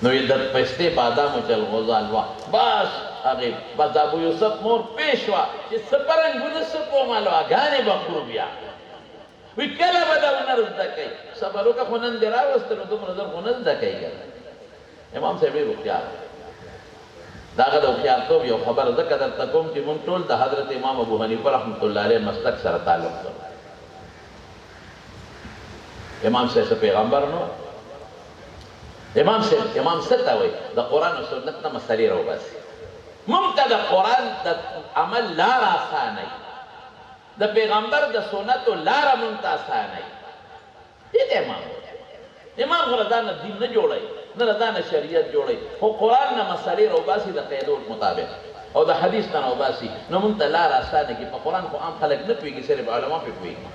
نو یې د پستې بادامو جلغوزه حلوا بس هغې بس ابو یوسف مور پیش وه چې څه پرنګونه څه کوم حلواګانې به خورو بیا وی کله به دا ونه زده کوي صبر وکړه خو نن دې راوسته نو دومره زر خو نه زده کوي که امام صاحب ډېر هوښیار د هغه د هوښیارتوب یو خبره ځکه درته کوم چې مونږ ټول د حضرت امام ابو حنیفه رحمت الله علیه مسلک سره تعلق لرو امام صاحب څه پیغمبر نو امام څه ته وایي د قرآن او سنت نه مسلې راوباسي مونږ ته د قرآن د عمل لاره اسانوي د پیغمبر د سنتو لاره مونږ ته اسانوي دې ته امام خو له ځانه دین نه جوړوي نه له ځانه شریعت جوړوي خو قرآن نه مسلې راوباسي د قاعدو مطابق او د حدیث نه راوباسي نو مونږ ته لاره اسانه کړي په قرآن خو عام خلک نه پوهېږي صرف علما پرې پوهېږي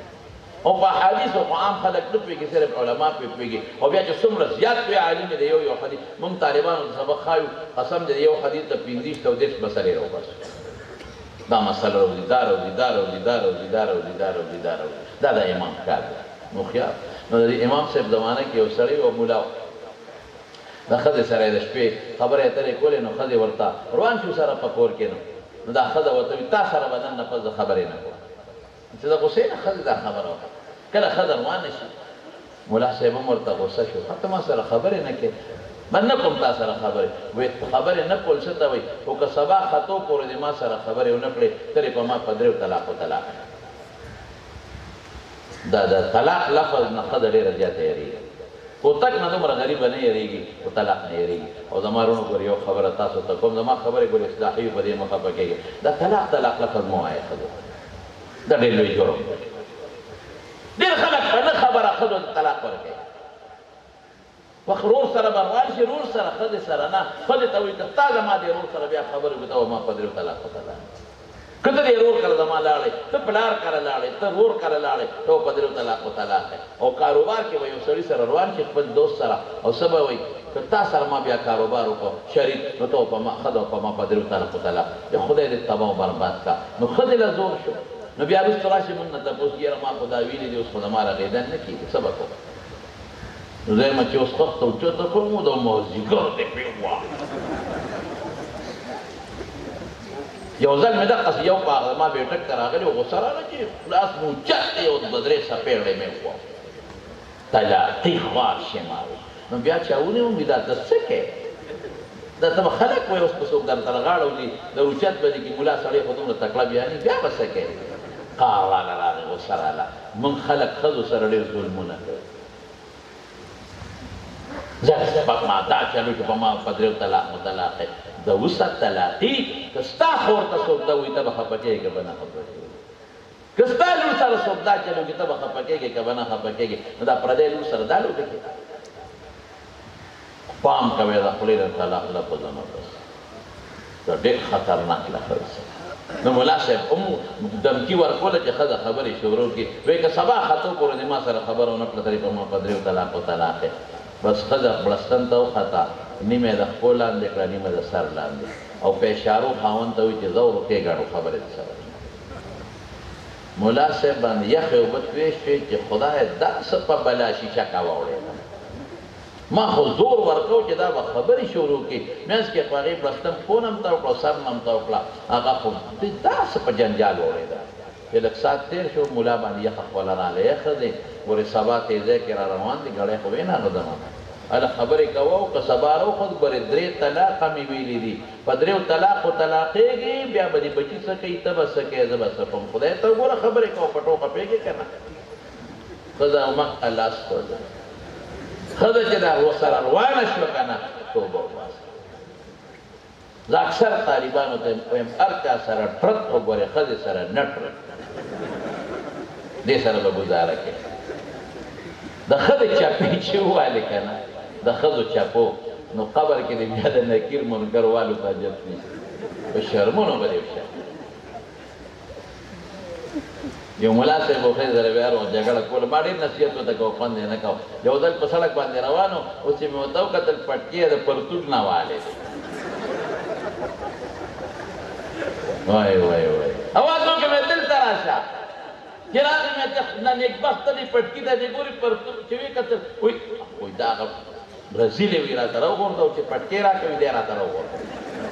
او په حدیثو خو عام خلک نه پوهېږي صرف علما پرې پوهېږي او بیا چې څومره زیات وي عالم د یو حدیث مونږ طالبانو ته سبق ښایو قسم د یو حدیث د 15 او 10 مسلې راوباسو دا مسله راوځي دا راوځي دا راوځي دا راوځي دا راوځي دا راوځي دا راوځي دا د امام کار دی نو خیال نو د امام صاحب زمانه کې یو سړی و مولا د ښځې سره یې د شپې خبرې اترې کولې نو ښځې ورته روان شو سره په کور کې نو دا ښځه ورته وي تا سره به نن نه پس زه خبرې نه کوم چې د غوسې نه ښځې دا خبره وکړه کله ښځه روانه شي مولا صاحب هم ورته غوسه شو ته ما سره خبرې نه کوې من نه کوم تا سره خبرې وایي خبرې نه کول څه ته وایي خو که سبا خطو پورې دې ما سره خبرې ونه کړې ته یې په ما په 3 طلاقو طلاق دا د طلاق لفظ نه ښځه ډېره زیاته یېرېږي کوتک نه دومره غریبه نه یېرېږي خو طلاق نه یېرېږي او زما وروڼو ګورې یو خبره تاسو ته کوم زما خبرې ګورې اصلاحي په دې مه خفه کېږي دا طلاق لفظ مه وایه ښځو دا ډېر لوی جرم دی ډېر خلک په نه خبره ښځو ته طلاق ورکوي وخت رور سره به روان شي رور سره ښځې سره نه ښځې ته وایي که تا زما دې رور سره بیا خبرې وکړه او ما په 3 طلاقو طلاق که ته دې رور کره زما لاړې ته پلار کره لاړې ته رور کره لاړې ته په 3 طلاقو طلاق او کاروبار کې به یو سړي سره روان شي خپل دوست سره او څه به وایي که تا سره ما بیا کاروبار وکړو شریک نو ته په ما ښځه په ما په 3 طلاقو طلاق د خدای دې تباه او برباد کا نو ښځې له زور شو نو بیا وروسته راشي مونږ نه تپوس یاره ما خو دا ویلي دي اوس خو زما رغېدن نه کېږي څه به کوم نو زه چې اوس خښته اوچته کوم د مازدیګر دې پرې ووهه یو ځل مې دقسې یو په هغه زما بیټک ته راغلی و غوسه راغله چې خلاص مې اوچت دی او 2-3 څپېړې مې ووهه طلاقي خوار شمال نو بیا چا ونیوم وي دا ته څه کوې دا ته به خلک وایي اوس به څوک درته غاړه وځي د اوچت به دي کې ملا سړی خو دومره تکړه بیاني بیا به څه کوې قهر راله راغی غوسه راله موږ خلک ښځو سره ډېر ظلمونه کوي زه ما دا چلو چې په ما په 3 طلاق مطلق د وسه طلاقي که ستا خور ته څوک دا وایي ته به خفه کېږې که به نه خفه کېږې که ستا لور سره څوک دا چلو چې ته به خفه کېږې که به نه خفه کېږې نو دا پردی لور سره دا لوبې کوي پام کوئ د خولې د طلاق لفظونه بس دا ډېر خطرناک لفظ نو ملا صاحب هم دمکي ورکوله چې ښځه خبرې شروع کړي وایي که سبا خطو پورې د ما سره خبره ونه کړه ته په ما په 3 طلاقو طلاق بس ښځه بړستن ته وخته نیمه د خپو لاندې کړه نیمه د سر لاندې او په اشارو خاوند ته وایي چې زه ورکې ګاډو خبرې د سره ملا صاحب باندې یخې اوبه توی شوې چې خدای دا څه په بلا شیشه کا واوړېده ما خو زور ورکو چې دا به خبرې شروع کړي منځ کې خو هغې بړستن خون هم ته وکړه سر هم ته وکړه هغه خو دا څه په جنجال واوړېده چې لږ ساعت تېر شو ملا باندې یخه خپله راغله یخه دی ورې سبا تیزی کې را روان دي ګړی خو وینه هغه زمانه هله خبرې کوه او که سبا راوخوت ګورې 3 طلاقه مې ویلي دي په 3 طلاقو طلاقېږي بیا به دې بچي څه کوي ته به څه کوې زه به څه کوم خدای ته وګوره خبرې کوه په ټوکه پوهېږې که نه ښځه مخته لاس کوله ښځه چې دا ورسره روانه شوه که نه توبه وباسه. زه اکثر طالبانو ته وایم هر چا سره ټرک وګورې ښځې سره نه ټرک دې سره به ګزاره کوې. د ښځې چپې چې ووالې که نه د ښځو چپو نو قبر کې دې بیا د نکیر منکر والو ته جب نیسي په شرمونو به دې وشه. یو ملا صاحب و ښځې سره بیا جګړه کوله. ما ډېر نصیحت ورته کوه خوند یې نه کوه. یو ځل په سړک باندې روان و اوس چې مې ورته وکتل پټکي یې د پرتوګ نه والې دی. وای وای وای اواز وکړه مې دلته راشه چې راغی مې نه نیکبخته دې پټکي ته دې ګورې پرتوګ چې ویې کتل وایي دا هغه برزیلې وي راته راوغورځو چې پټکې راکوي دی راته راوغورځو.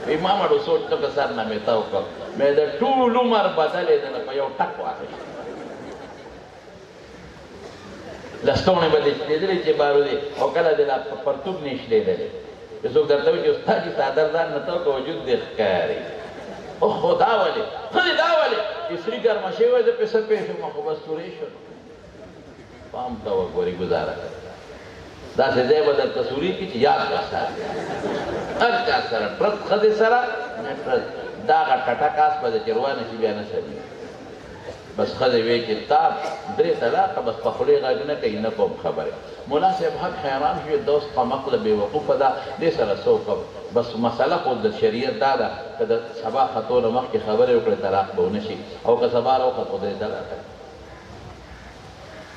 وایي ما مړو سوچ ته که سر نه مې ته وکړ مې د ټول عمر بدلې دله په یو ټک واخیست. لستوڼې به دې شلېدلې چې بارو دې او کله دې لا پرتوګ نه شلېدلې چې څوک درته وایي چې استاد دې څادر ځان نه ته وکړه وجود دې ښکاري. اوهو دا ولې ښځې دا ولې چې سري ګرمه شوې وای زه پې څه پېښ شوم خو بس سورې شوم. پام کوه ګورې ګزاره کوه داسې ځای به درته سوري کړي چې یاد به ساتي. هر چا سره ټرک ښځې سره نه ټرک دا هغه ټټک اس به د چې روانه شي بیا نه سمي. بس ښځې وایي چې تا درې طلاقه بس په خولې غږ نه کوي نه کوم خبرې. ملا صاحب حق حیران شو دا اوس قمقله بېوقوفه ده دې سره څه وکړم. بس مسله خو د شریعت دا ده که د سبا خطو نه مخکې خبرې وکړې طلاق به ونه شي او که سبا راوخت خو درې طلاقه.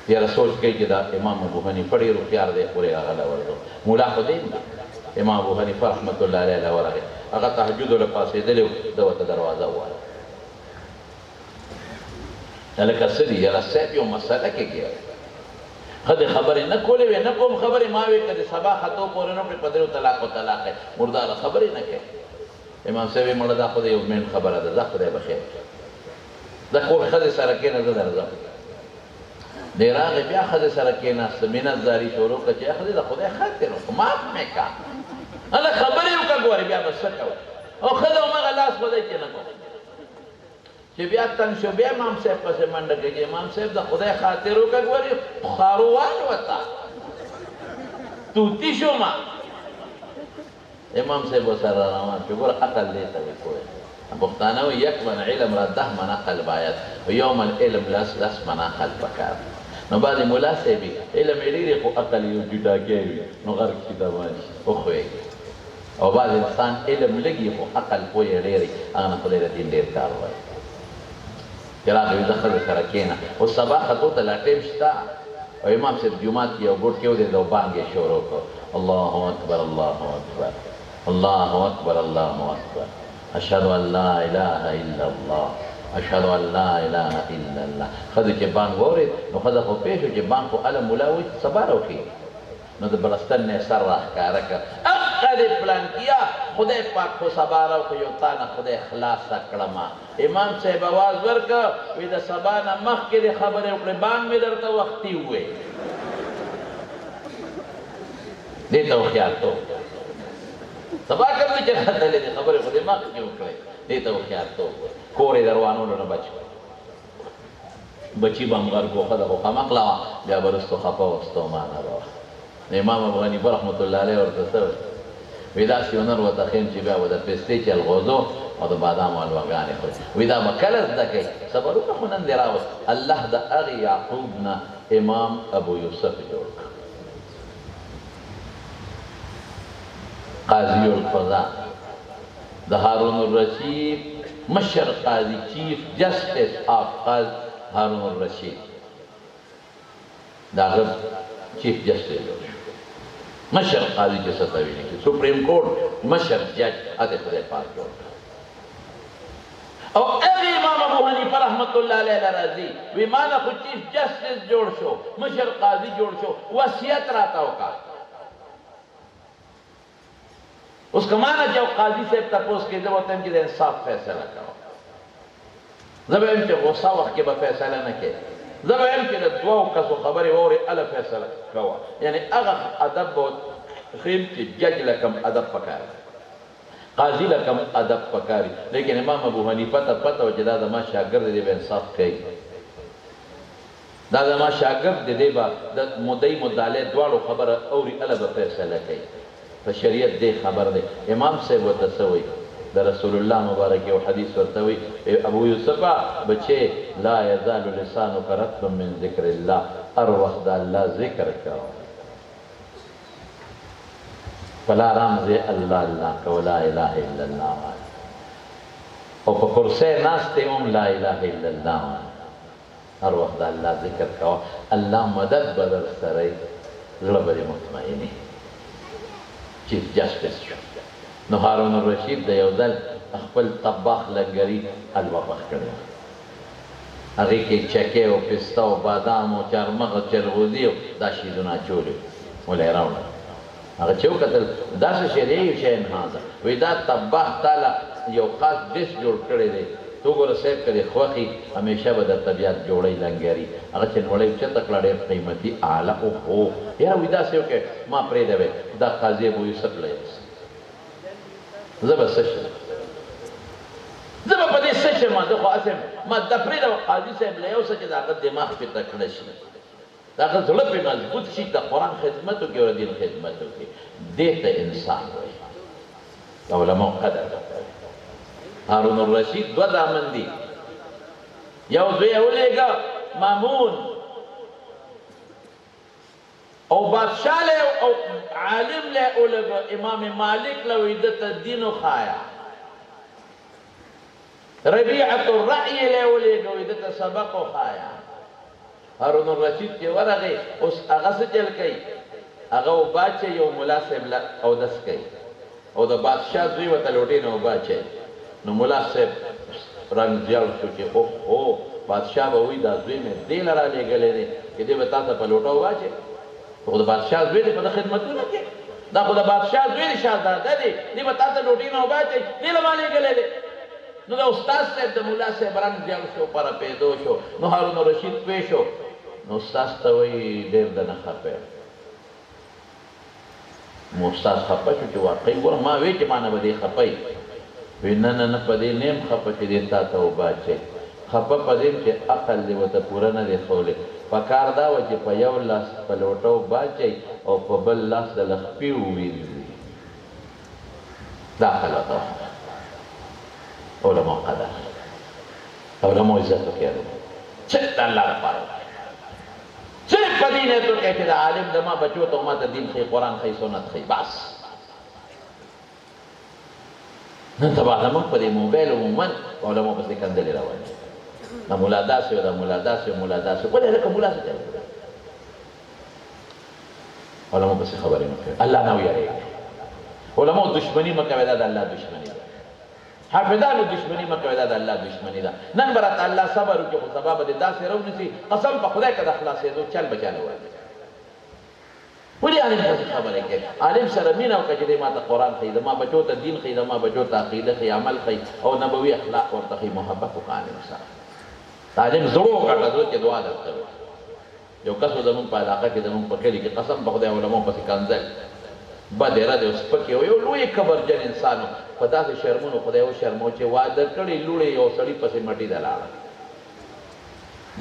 یاره سوچ کوي چې دا امام ابو حنیفه ډېر هوښیار دی پورې هغه له ورغلو. ملا خو دی امام ابو حنیفه رحمت الله علیه له ورغی هغه تهجد له پاسېدلی و ده ورته دروازه وواله. لکه څه دي یاره صاحب یو مسله کې ګیره ښځې خبرې نه کولې وې نه کوم خبرې ما وې که د سبا خطو پورې نه کړې په درېو طلاقو طلاق یې مرداره خبرې نه کوې. امام صاحب یې مړه دا خو د یو مین خبره ده ځه خدای به خیر د کور ښځې سره کښېنه زه درځم. دی راغی بیا ښځې سره کښېناسته مینت زاري شروع کړه چې ښځې د خدای خاطر وکړه معاف مې کا هله خبرې وکړه ګورې بیا به څه کوو او ښځه هماغه لاس خدای کې نه کوم چې بیا تنګ شو بیا امام صاحب پسې منډه کوي. امام صاحب د خدای خاطر وکړه ګورې خاروان وته توتي شومه. امام صاحب ورسره روان شو ګوره عقل دې ته وایي پوهې پښتانه وایي یک من علم را 10 من عقل باید و یوم العلم لس من عقل پکار. نو بعد ملا صاحبي علم یې ډېرې خو عقل یې جوډاګی وي نو غرق شي دبان شي وښویږي او بعض انسان علم لږي خو عقل پوه یې ډېرې هغه نه خدای د دین ډېر کار وایي. چې راغی د ښځې سره کښېنه اوس سبا خطو ته لا ټیم شته او امام صاحب جومات کې یو ګوټ کې ودرېد او بانګ یې شروع کړ الله اکبر الله اکبر الله اکبر الله اکبر اشهد ان لا اله الا الله اشهد ان لا اله الا الله. ښځې چې بانګ واورېد نو ښځه خو پوه شو چې بانګ خو هله ملا وایي سبا راوښي نو د بلستن نه یې سر راښکاره کړه هغه دې پلانکیا خدای پاک خو سبا راوښه یو تا نه خدای خلاصه کړمه. امام صاحب اواز ورکړه وایي د سبا نه مخکې دې خبرې وکړې بانګ مې درته وختي ووایي. دې ته هوښیارتوب سبا کوم چې راغلې دې خبرې خو دې مخکې وکړې دې ته هوښیارتوب کور یې دروانولو نه بچ بچي به هم غرق و ښځه خو خمقله وه بیا به وروستو خفه وه ستومانه به وه. امام ابو حنیفه رحمت الله علیه ورته څه وایي داسې هنر ورته ښیم چې بیا به د پستې جلغوزو او د بادامو حلواګانې خوري. وایي دا به کله زده کوي صبر وکړه خو نن دې راوست. الله د هغې یعقوب نه امام ابو یوسف جوړ کړ قاضي القضا د هارون الرشید مشر قاضي چیف جسټس آف هارون الرشید د هغه چیف جسټس جوړ شو مشر قاضي چې څه ته ویل کېږي سپریم کورټ مشر جج هغه خدای پاک جوړ کړ. او هغې امام ابو حنیفه رحمت الله علیه راځي وایي ما نه خو چیف جسټس جوړ شو مشر قاضي جوړ شو وصیت راته وکړه. اوس که ما نه چې یو قاضي صاحب تپوس کوي زه به ورته یم چې د انصاف فیصله کوه زه به یم چې غوسه وخت کې به فیصله نه کوې زه به یم چې د دوو کسو خبرې واورې هله فیصله کوه. یعنې هغه ادب به ښیم چې جج له کم ادب پکار قاضي له کم ادب پکاري. لیکن امام ابو حنیفه ته پته وه چې دا زما شاګرد دی به انصاف کوي دا زما شاګرد دی دی به د مدعي مدعلې دواړو خبره اوري هله به فیصله کوي. په شریعت دی خبر دی امام صاحب ورته څه وایي د رسول الله مبارک یو حدیث ورته وایي ابو یوسفه بچې لا یزال لسانک رطبا من ذکر الله هر وخت د الله ذکر کوه فلا رمز الله الله کو لا اله الا الله او په کرسۍ ناستې هم لا اله الا الله هر وخت د الله ذکر کوه الله مدد به در سره وي زړه به دې مطمئني چیف جسټس شو نو هارون الرشید د یو ځل خپل طباخ لنګري حلوه پخ کړې هغې کې چکې او پسته او بادام او چارمغز او چرغوزي او دا شیزونه اچولي ول یې راوړل هغه چې وکتل داسې شی دی یو شی هذا وایي دا طباخ تاله یو خاص ډش جوړ کړی دی تو ګوره صاحب که دې خوښي همیشه به د طبیعت جوړی لنګري هغه چې نوړی اوچته کړه ډېر قیمتي اعلی اوهو یا وایي داسې وکړې ما پرېږده وی دا قاضي ابو یوسف له یوسف زه به څه شم زه به په دې څه شم زه خو هسې ما دا پرېږده قاضي صاحب له یو څه چې د هغه دماغ پې تکړه شي د هغه زړه پې مضبوط شي د قرآن خدمت وکړي او د دین خدمت وکړي دې ته انسان وایي د علماو قدر هارون الرشید دو دامن دي یو زوی یې ولېږه مامون او بادشاه له او عالم له ولېږه امام مالک له وایي ده ته دین وښایه ربیعة الرأي له ولېږه وایي ده ته سبق وښایه هارون الرشید چې ورغی اوس هغه څه چل کوي هغه اوبه اچوي یو ملا صاحب له اودس کوي او د بادشاه زوی ورته لوټې نه اوبه اچوي نو ملا صاحب رنګ زیړ شو چې اوهو بادشاه به وایي دا زوی مې دې له رالېږلی دی چې دې به تا ته په لوټه واچوي خو د بادشاه زوی دی په ده خدمتونه کې دا خو د بادشاه زوی دی شهزاده دی دې به تا ته لوټې نه اوبه اچوي دې له ما لېږلی دی نو د استاد صاحب د ملا صاحب رنګ زیړ شو پره پیدو شو نو هارون الرشید پوه شو نو استاد ته وایي ډېر د نه خفه نو استاد خفه شو چې واقعي ګوره ما وی چې ما نه به دې خفه وی نه نه نه په دې نه یم خفه چې دې تا ته اوبه اچوي خفه په دې چې عقل دې ورته پوره نه دی ښولی پکار دا وه چې په یو لاس په لوټه اوبه اچوي او په بل لاس د لخپې ووینځي دا خلک علماء قدر علماء عزت وکړي صرف د الله لپاره صرف په دې نیت وکړئ چې د عالم د ما بچو ته ما ته دین ښیي قرآن ښیي سنت ښیي بس نن سبا زموږ په دې موبایل عموما علماء پسې کندلې روان دي دا ملا داسې و دا ملا داسې و ملا داسې ولې هلکه ملا څه چل علماء پسې خبرې مه کوئ الله نه ویریږئ علماء دشمني مه کوئ دا د الله دشمني ده حافظانو دشمني مه کوئ دا د الله دشمني ده نن به راته الله صبر وکړي خو سبا به دې داسې راونیسي قسم په خدای که د خلاصېدو چل به چاله وایي ولې عالم پسې خبرې کوي عالم سره مینه وکړه چې دی ما ته قرآن ښیي زما بچو ته دین ښیي زما بچو ته عقیده ښیي عمل ښیي او نبوي اخلاق ورته ښیي محبت وکړه عالم سره عالم زړو وکړه زړه کې دعا درته وکړي یو کس و زمونږ په علاقه کې زمونږ په کلي کې قسم په خدای علماو پسې کنځل بد رد او سپکې او یو لوی کبرجن انسان و په داسې شرمونو خدای وشرمو چې واده کړي لوړې یو سړي پسې مټي ته لاړه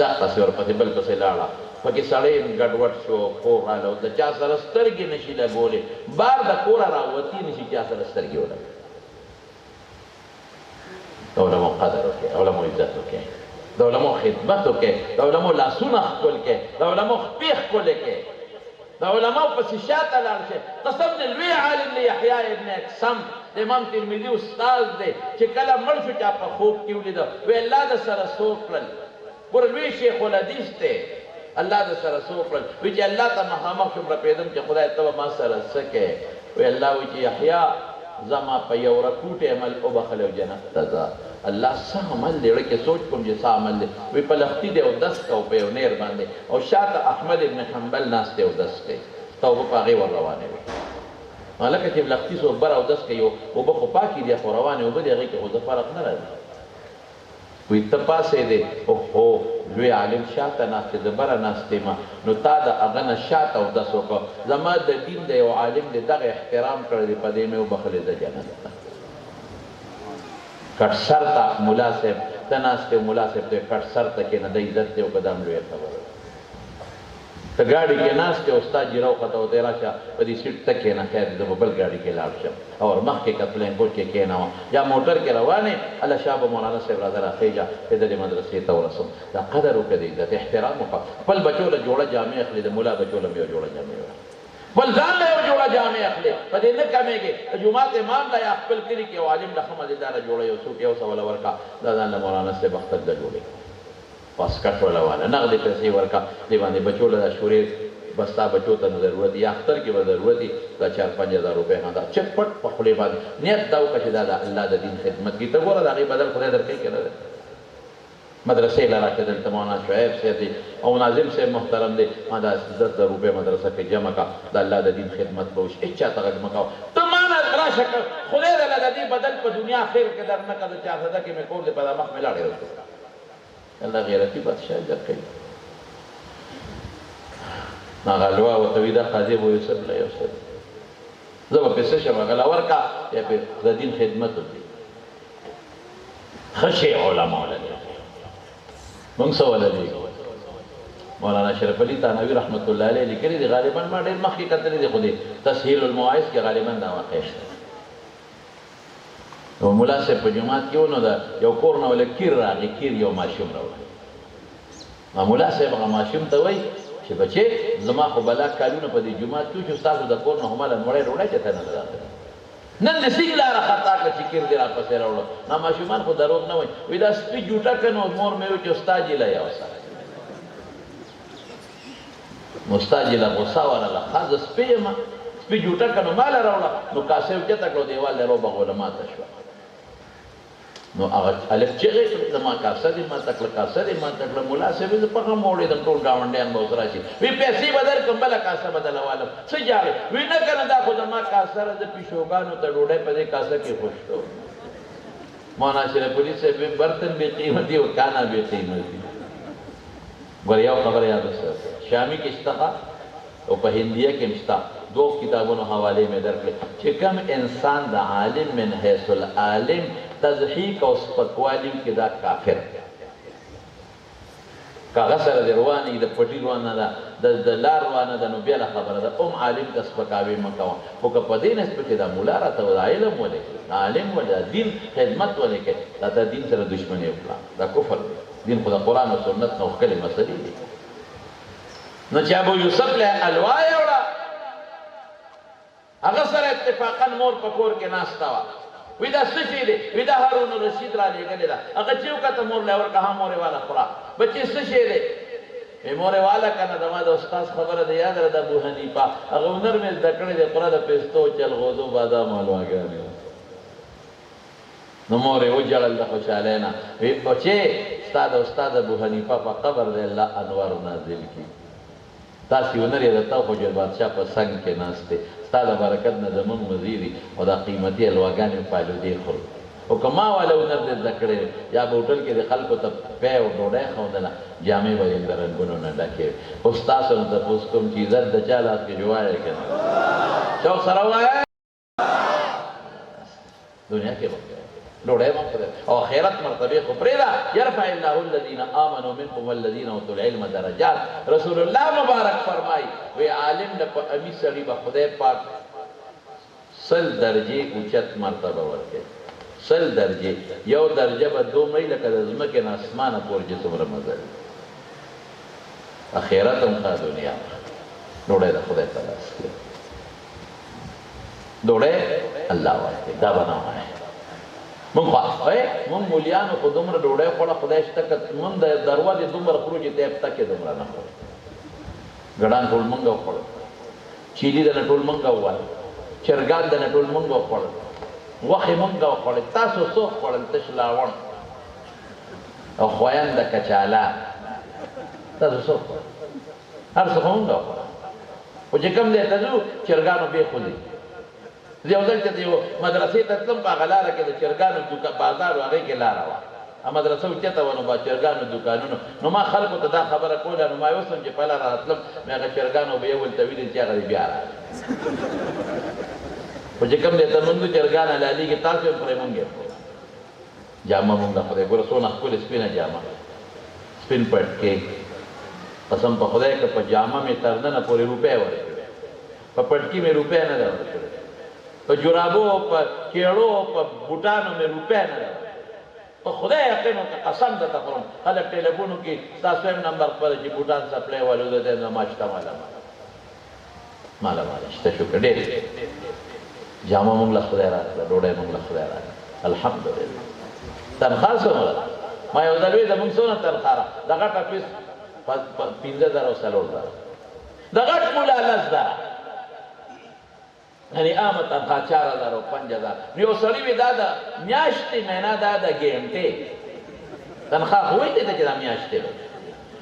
دا پسې ورپسې بل پسې لاړه پکې سړی ګډوډ شو کور راغله د چا سره سترګې نشي لګولې بار د کوره راوتي نشي چا سره سترګې ولګوي د علماو قدر وکړئ علماو عزت وکړئ د علماو خدمت وکړئ د علماو لاسونه ښکل کړئ د علماو خپې ښکلې کړئ د علماو پسې شاته لاړ شئ قسم د لوی عالم دی یحیی ابن اقسم د امام ترمذي استاد دی چې کله مړ شو چا په خوب کې ولیده وی الله د سره څو کړل ګوره لوی شیخ الحدیث دی الله د سره څو کړل وی چې الله ته مخامخ شم رپېدم چې خدای ته به ما سره څه کوې وی الله وی چې یحیی زما په یو رکوټ عمل وبخلی او جنت ته ځه الله څه عمل دی زړه کې سوچ کوم چې څه عمل دی وی په لښتي دی اودس کو په یو نیر باندې او شاته احمد ابن حنبل ناست دی اودس کوي توبه په هغې ور روانې وي هلکه چې لښتي څوک بر اودس کوي اوبه خو پاکې دي خو روانې اوبه دي هغې کې خو فرق نه راځي وی ته پاسېدې اوهو لوی عالم شاته ناست دی زه بره ناست یم نو تا د هغه نه شاته اودس وکړه زما د دین د یو عالم دی دغه احترام کړی دی په دې مې وبخلې زه جنت ته کټ سر ته ملا صاحب ته ناست دی ملا صاحب ته کټ سر ته کښېنه د عزت دی او که دا هم لویه خبره ته ګاډي کې ناست یې استاد جي راوخته ورته راشه په دې سیټ ته کښېنه خیر دی زه به بل ګاډي کې لاړ شم او مخکې که پلین بوټ کې کښېنوم یا موټر کې روانې هله شا به مولانا صاحب راځه راخېږه چې د دې مدرسې ته ورسم دا قدر وکړه د عزت احترام وکړه خپل بچو له جوړه جامې اخلي د ملا بچو له یو جوړه جامې بل ځان له یو جوړه جامې اخلي په دې نه کمېږي د جومات امام له یا خپل کلي کې یو عالم له ښه مزېداره جوړه یو څوک یو سوله ورکړه دا ځان له مولانا صاحب اختر له جوړې واسکټ ولا والا نغدې پیسې ورکړه دې باندې بچو له دا شورې بس تا بچو ته نو ضرورت یا اختر کې به ضرورت وي دا 4-5 هزار روپۍ دا چټ پټ په خولې باندې نیت دا وکړه چې دا د الله د دین خدمت کې ته ګوره د هغې بدل خدای درکوي که نه دی مدرسې له راشه دلته مولانا شعیب صاحب دی او ناظم صاحب محترم دی ما دا 10 روپۍ مدرسه کې جمع کړه د الله د دین خدمت به وشي هېڅ چا ته غږ مه کوه ته ما نه راشه خدای دله د دې بدل په دنیا خیر کې در نه کړه د 4 صده کې مې کور دی په دا مخ مې لاړې رسو الله غیرتي بادشاه درکوي ناغلوا ورته وي دا قاضي ابو یوسف له یو څه زه به پیسې شم هغه له ورکړه یا د دین خدمت وکړي ښه شی علما ولري موږ څه ولري مولانا شرف علي تانوي رحمت الله علیه لیکلي دي غالبا ما ډېر مخکې کتلي دي خو دې تسهیل المواعظ کې غالبا دا واقع شته نو ملا صاحب په جومات کې و نو د یو کور نه ولې کیر راغی کیر یو ماشوم راوړی ملا صاحب هغه ماشوم ته وایي چې بچې زما خو بلا کالونه په دې جومات کې چې ستاسو د کور نه هماله نوړی روړی چې ته نه راغلی نن د سیګ لاره خطا کړه چې کیر دې راپسې راوړه دا ماشومان خو دروغ نه وایي وایي دا سپي جوټه که نو مور مې وایي چې استاد یې له یو سره نو استاد یې له غوسه ورغله ښه زه سپی یم سپي جوټه که نو ماله راوړه نو کاسه یې اوچته کړه دیوال یې روبغوله ماته شوه نو هغه الف چغې کړې زما کاسه دې ماته کړه کاسه دې ماته کړه ملا صاحب زه په غم وړېدم ټول ګاونډیان به اوس راشي وایي پیسې به درکړم بله کاسه به دلوالم څه جاړې وایي نه که نه دا خو زما کاسه ده زه پیشوګانو ته ډوډۍ په دې کاسه کې خوش کوم مولانا شرف علي صاحب برتن بې قیمتي او کانا بې قیمتي ګوره یو خبره یاد وساته شامي کې شته او په هندیه کې شته دو کتابونو حوالې مې درکړې چې کوم انسان د عالم من حیث العالم تضحیک او سپکوالي کې دا کافر کاغه سره د رواني د پټي روانه ده د لار روانه ده نو بیا خبره ده عالم ته سپکاوي مه کوه خو که په دې نسبت چې دا مولا راته علم ولې عالم ولې دین خدمت ولې کوي دا د دین سره دشمني وکړه دا کفر دی دین خو د قرآن او سنت نه ښکلې مسلې دي نو چې ابو یوسف له الوا یې وړه هغه سره اتفاقا مور په کور کې ناسته وه وی دا څه شی دی وی دا هارون الرشید را لېږلې ده هغه چې وکته مور له ورکه ها مورې والا خوره بچې څه شی دی وی مورې والا که نه زما د استاد خبره ده یاد ده د ابو حنیفه هغه هنر مې زده کړی دی خوره د پستو چلغوزو بادام حلواګانې نو مورې وجړل د خوشحالۍ نه وی بچې ستا د استاد ابو حنیفه په قبر دی الله انوار نازل کړي تاسې هنر یې د تا حجر بادشاه په څنګ کې ناست دی ستا د برکت نه زمونږ مزیدي او دا قیمتي حلواګانې پالودې خورو او که ما والا هنر دې زده کړی یا به هوټل کې د خلکو ته پی او ډوډۍ ښودله جامې به یې د رنګونو نه ډکې خو ستاسو نه تپوس کوم چې عزت د چا لاس کې جوړی که نه شوق سره ووایه دنیا کې به ډوډۍ به خدای او آخرت مرتبې خو پرېږده یرفع الله الذین آمنوا منکم والذین اوتوا العلم درجات رسول الله مبارک فرمایي وی عالم له په امي سړي به خدای پاک 100 درجې اوچت مرتبه ورکوي 100 درجې یو درجه به دومره لکه د ځمکې نه اسمانه پورې چې څومره مزه وي آخرت هم ښه دنیا ډوډۍ د خدای په لاس کې ډوډۍ الله ورکوي دا به نه وایي مونږ مونږ مولیانو خو دومره ډوډۍ خوړه خدای شته که مونږ د دروازې دومره خورو چې ته هفته کې دومره نه خورو ګډان ټول مونږ وخوړل چیلي دنه ټول مونږ ووایو چرګان دنه ټول مونږ وخوړل غوښې مونږ وخوړل تاسو څو خوړل تش لاوڼ او خویان د کچاله تاسو څو خوړل هر څه خو مونږ وخوړل خو چې کوم ځای ته ځو چرګانو بېخو دي زه یو ځل چې یو مدرسې ته تلم په هغه لاره کې د چرګانو بازار و هغې کې لاره وه مدرسه اوچته وه نو با چرګانو دوکانونو نو ما خلکو ته دا خبره کوله نو ما یې اوس هم چې په لاره راتلم مې هغه چرګانو به یو ولته ویلي چې هغه دې بیا راغی خو چې کوم دی ته مونږ چرګان حلالېږي تاسو یې پرې مونږ یې جامه مونږ د خدای ګوره څونه ښکلې سپینه جامه سپین پټکې قسم په خدای که په جامه مې تر ننه پورې روپۍ ورکړې، په پټکي مې روپۍ نه ده ورکړې، په جرابو په کیړو په بوټانو مې روپۍ نه ده ورکړې. په خدای یقین وکړه، قسم درته خورم، خلک ټلیفون وکړي ستاسو هم نمبر خپله چې بوټان سپلای والو ده دی نه ما شته ماله شته شکر ډېر جامه مونږ له خدای راکړه، ډوډۍ مونږ له خدای راکړه، الحمدلله. تنخواه څومره ده؟ ما یو ځل وی زمونږ څونه تنخواه ده؟ د غټ اپیس 15,000 او 4,000 د غټ مولا 10,000 یعنی عامه تنخواه 4,000 او 5,000. نو یو سړي وی دا د میاشتې مهینه دا د ګنټې تنخواه خو وایي ته چې دا میاشتې ده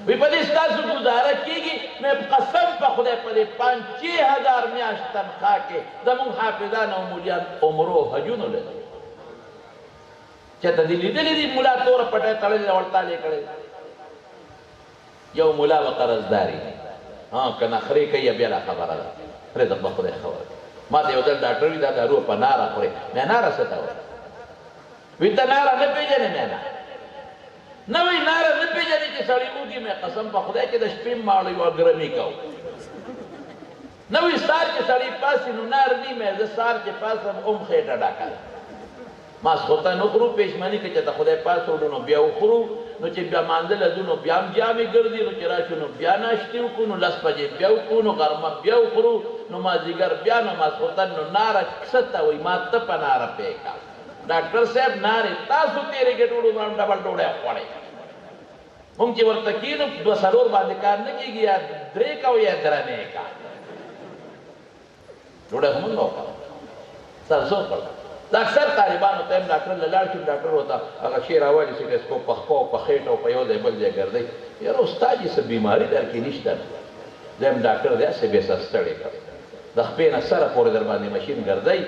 وی په دې ستاسو ګزاره کېږي. مې قسم په خدای په دې 5,000 میاشت تنخواه کې زمونږ حافظان او مولیان عمرو حجونو لري چېرته دې لیدلي دي ملا توره پټۍ تړلې ورتالې کړې؟ یو ملا به قرضداري که نخرې کوي بېله خبره ده، پرېږده په خدای خبره کوي. ما ته یو ځل ډاکټر وي دا دارو په ناره خورې. مې ناره څه ته وایي؟ وي ته ناره نه پېژنې؟ مې نه وایي ناره نه پېژنې چې سړی وږي. مې قسم په خدای چې د شپې ماړه یوه ګرمي کوو. نه وایي سهار چې سړی پاسي نو نار نی. مې زه سهار چې پاسم خېټه ډاکه ده. ماسخوتن وخورو، پېشمني که چېرته خدای پاس وړو نو بیا وخورو، نو چې بیا مانځله ځو نو بیا هم جامې ګرځي، نو چې راشو نو بیا ناشتې وکړو، نو 10 بجې بیا وکړو، نو غرمه بیا وخورو، نو مازدیګر بیا، نو ماسخوتن. نو ناره څه ته وایي؟ ما ته په ناره پېکه ډاکټر صاحب نارې تاسو تېرې کې ټولو ډبل ډوډۍ خوړئ. مونږ چې ورته کېنو 2-4 باندې کار نه کېږي، یا 3 کوو یا درنې کا ډوډۍ خو مونږ وخوړه سر څو کړه. دا اکثر طالبانو ته هم ډاکټر له لاړ شي، ډاکټر ورته هغه شی راولي سټیسکوپ په خپو په خېټه او په یو ځای بل ځای ګرځئ. یاره استاد یې څه بیماري در کې نشته نه. زه هم ډاکټر دی هسې بې سه ستړی کړ د خپې نه سره پورې در باندې مشین ګرځئ.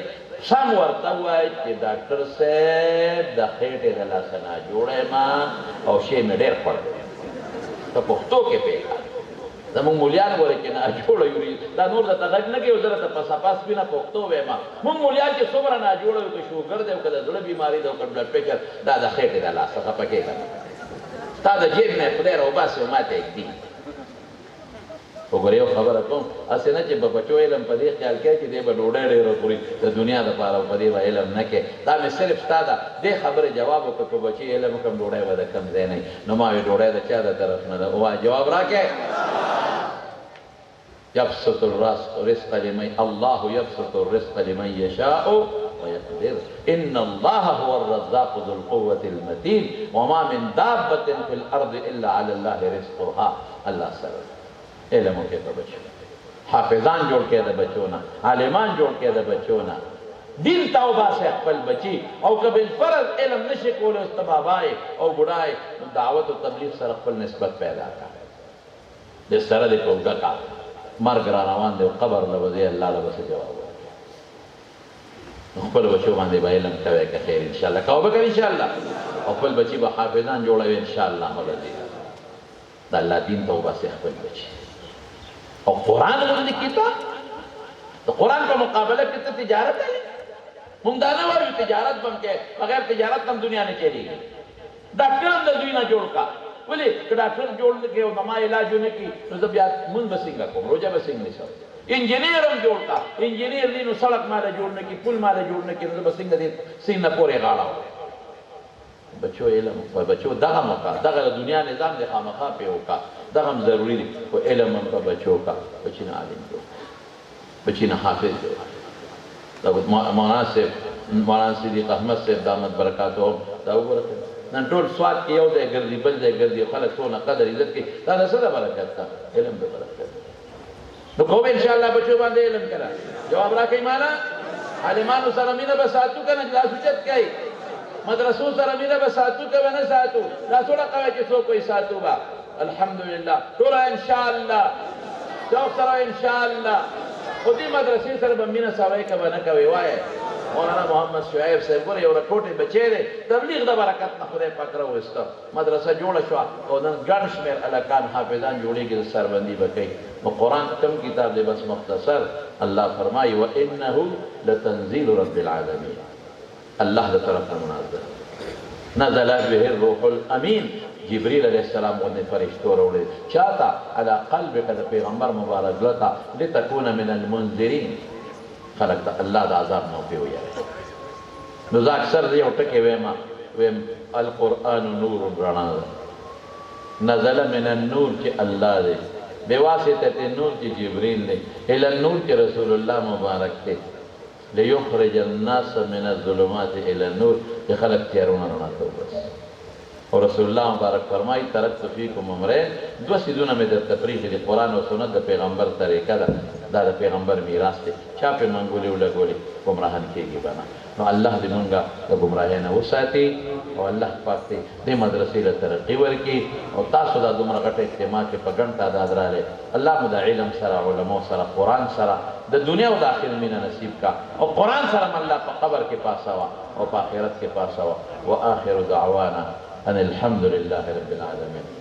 سم ورته ووایئ چې ډاکټر صاحب د خېټې د لاسه ناجوړه یم او شی مې ډېر خوړ دی. په پښتو کې پېښه زمونږ مولیان ګورې چې ناجوړه یوري دا نور درته غږ نه کوي. زه درته پساپاس سپینه پښتو وایم. مونږ مولیان چې څومره ناجوړه وي، که شوګر دی او که د زړه بیماري ده او که بلډ پریشر، دا د خېټې د لاسه خفه کېږه ستا د جیب نه خدای راوباسي او ما ته ږدي. وګوره یو خبره کوم، هسې نه چې به بچو علم په دې خیال کوي چې دی به ډوډۍ ډېره خوري د دنیا دپاره او په دې به علم نه کوي. دا مې صرف ستا د دې خبرې جواب وکړه که بچي علم وکړم ډوډۍ به د کم ځای نه وي. نو ما وایي ډوډۍ د چا د طرف نه ده؟ ووایه جواب راکړې. يبسط الرزق لمن الله يبسط الرزق لمن يشاء ويقدر إن الله هو الرزاق ذو القوة المتين وما من دابة في الأرض إلا على الله رزقها. الله سره علم کې د بچو حافظان جوړ کې د بچونه، عالمان جوړ کې د بچونه، دین ته وباسه خپل بچي. او که بالفرض علم نشي کولی اوس ته بابای او بوډای، نو دعوت او تبلیغ سره خپل نسبت پیدا کړه. د سره د کوګه کا مرګ را روان دی او قبر له وځي الله له بس جواب خپل بچو باندې به علم کوي که خیر ان شاء الله کوو به کوي ان شاء الله. او خپل بچي به حافظان جوړوي ان شاء الله. د الله دین ته وباسه خپل بچي. او قرآن غوندې کتاب د قرآن په مقابله کې ته تجارت کوي. مونږ دا نه وایو تجارت به هم کوې، بغیر تجارت هم دنیا نه چلېږي. ډاکټر هم د دوی نه جوړ کا. ولې که ډاکټر جوړ نه کړي او زما علاج ونه کړي نو زه بیا مونځ به څنګه کوم، روژه به څنګه نیسم. انجینیر هم جوړ کا، انجینیر دی نو سړک ماله جوړ نه کړي، پل ماله جوړ نه کړي، نو زه به څنګه دې سیند نه پورې غاړه بچو علم په بچو دغه موقع دغه دنیا نظام د خامخا پې وکړه. دغه هم ضروري دی خو علم هم په بچو کا. بچي نه عالم جوړ، بچي نه حافظ جوړ. مولانا صاحب مولانا صدیق احمد صاحب دامت برکاتهم دا وګوره نن ټول سواد کې یو ځای ګرځي بل ځای ګرځي، خلک څونه قدر عزت کوي. دا د څه د برکت ده؟ علم د برکت. نو کوم ان شاء الله بچو باندې علم کړه. جواب راکړئ مانا عالمانو سره مینه به ساتو که نه؟ لاس اوچت کوئ. مدرسو سره مینه به ساتو که به نه ساتو؟ لاس وړه چې څوک وایي ساتو به. الحمدلله ټوله ان شاء الله شوق سره ان شاء الله. خو دې مدرسې سره به مینه سوی که به نه کوئ؟ وایه مولانا محمد شعیب صاحب ګوره یو رکوټی بچی دی، تبلیغ د برکت نه خدای پاک راوایسته، مدرسه جوړه شوه او نن ګڼ شمېر هلکان حافظان جوړېږي، د سربندي به کوي. نو قرآن کم کتاب دی بس مختصر. الله فرمایي وانه لتنزیل رب العالمین، الله د طرف نه منزل، نزل به الروح الامین، جبريل عليه السلام باندې فرشتو راوړي چاته على قلبك د پیغمبر مبارک لتا لتكون من المنذرين خلق الله د عذاب نو پیوي نو ځکه اکثر دی او ټکي ویم القرآن نور رڼا نزل من النور چې الله دی بواسطه النور چې جبريل دی الى النور چې رسول الله مبارک دی ليخرج الناس من الظلمات الى النور خلق تیارونه رڼا ته بس اور رسول الله مبارک فرمای ترکت فیکم امرین دو سیزونه مې د تفریح د قرآن او سنت د پیغمبر طریقه ده دا د پیغمبر میراث دی چا په منګولې ولګولې گمراهان کېږي بنا نو الله دې مونږه د ګمراهۍ نه وساتي او الله پاک دې دې مدرسې له ترقي ورکړي او تاسو دا دومره غټه اجتماع کې په ګڼ تعداد راغلي الله مو د علم سره علماء سره قرآن سره د دنیا او د آخرت مینه نصیب کا او قرآن سره الله په قبر کې پاساوه او په آخرت کې پاساوه واخر دعوانا ان الحمد لله رب العالمين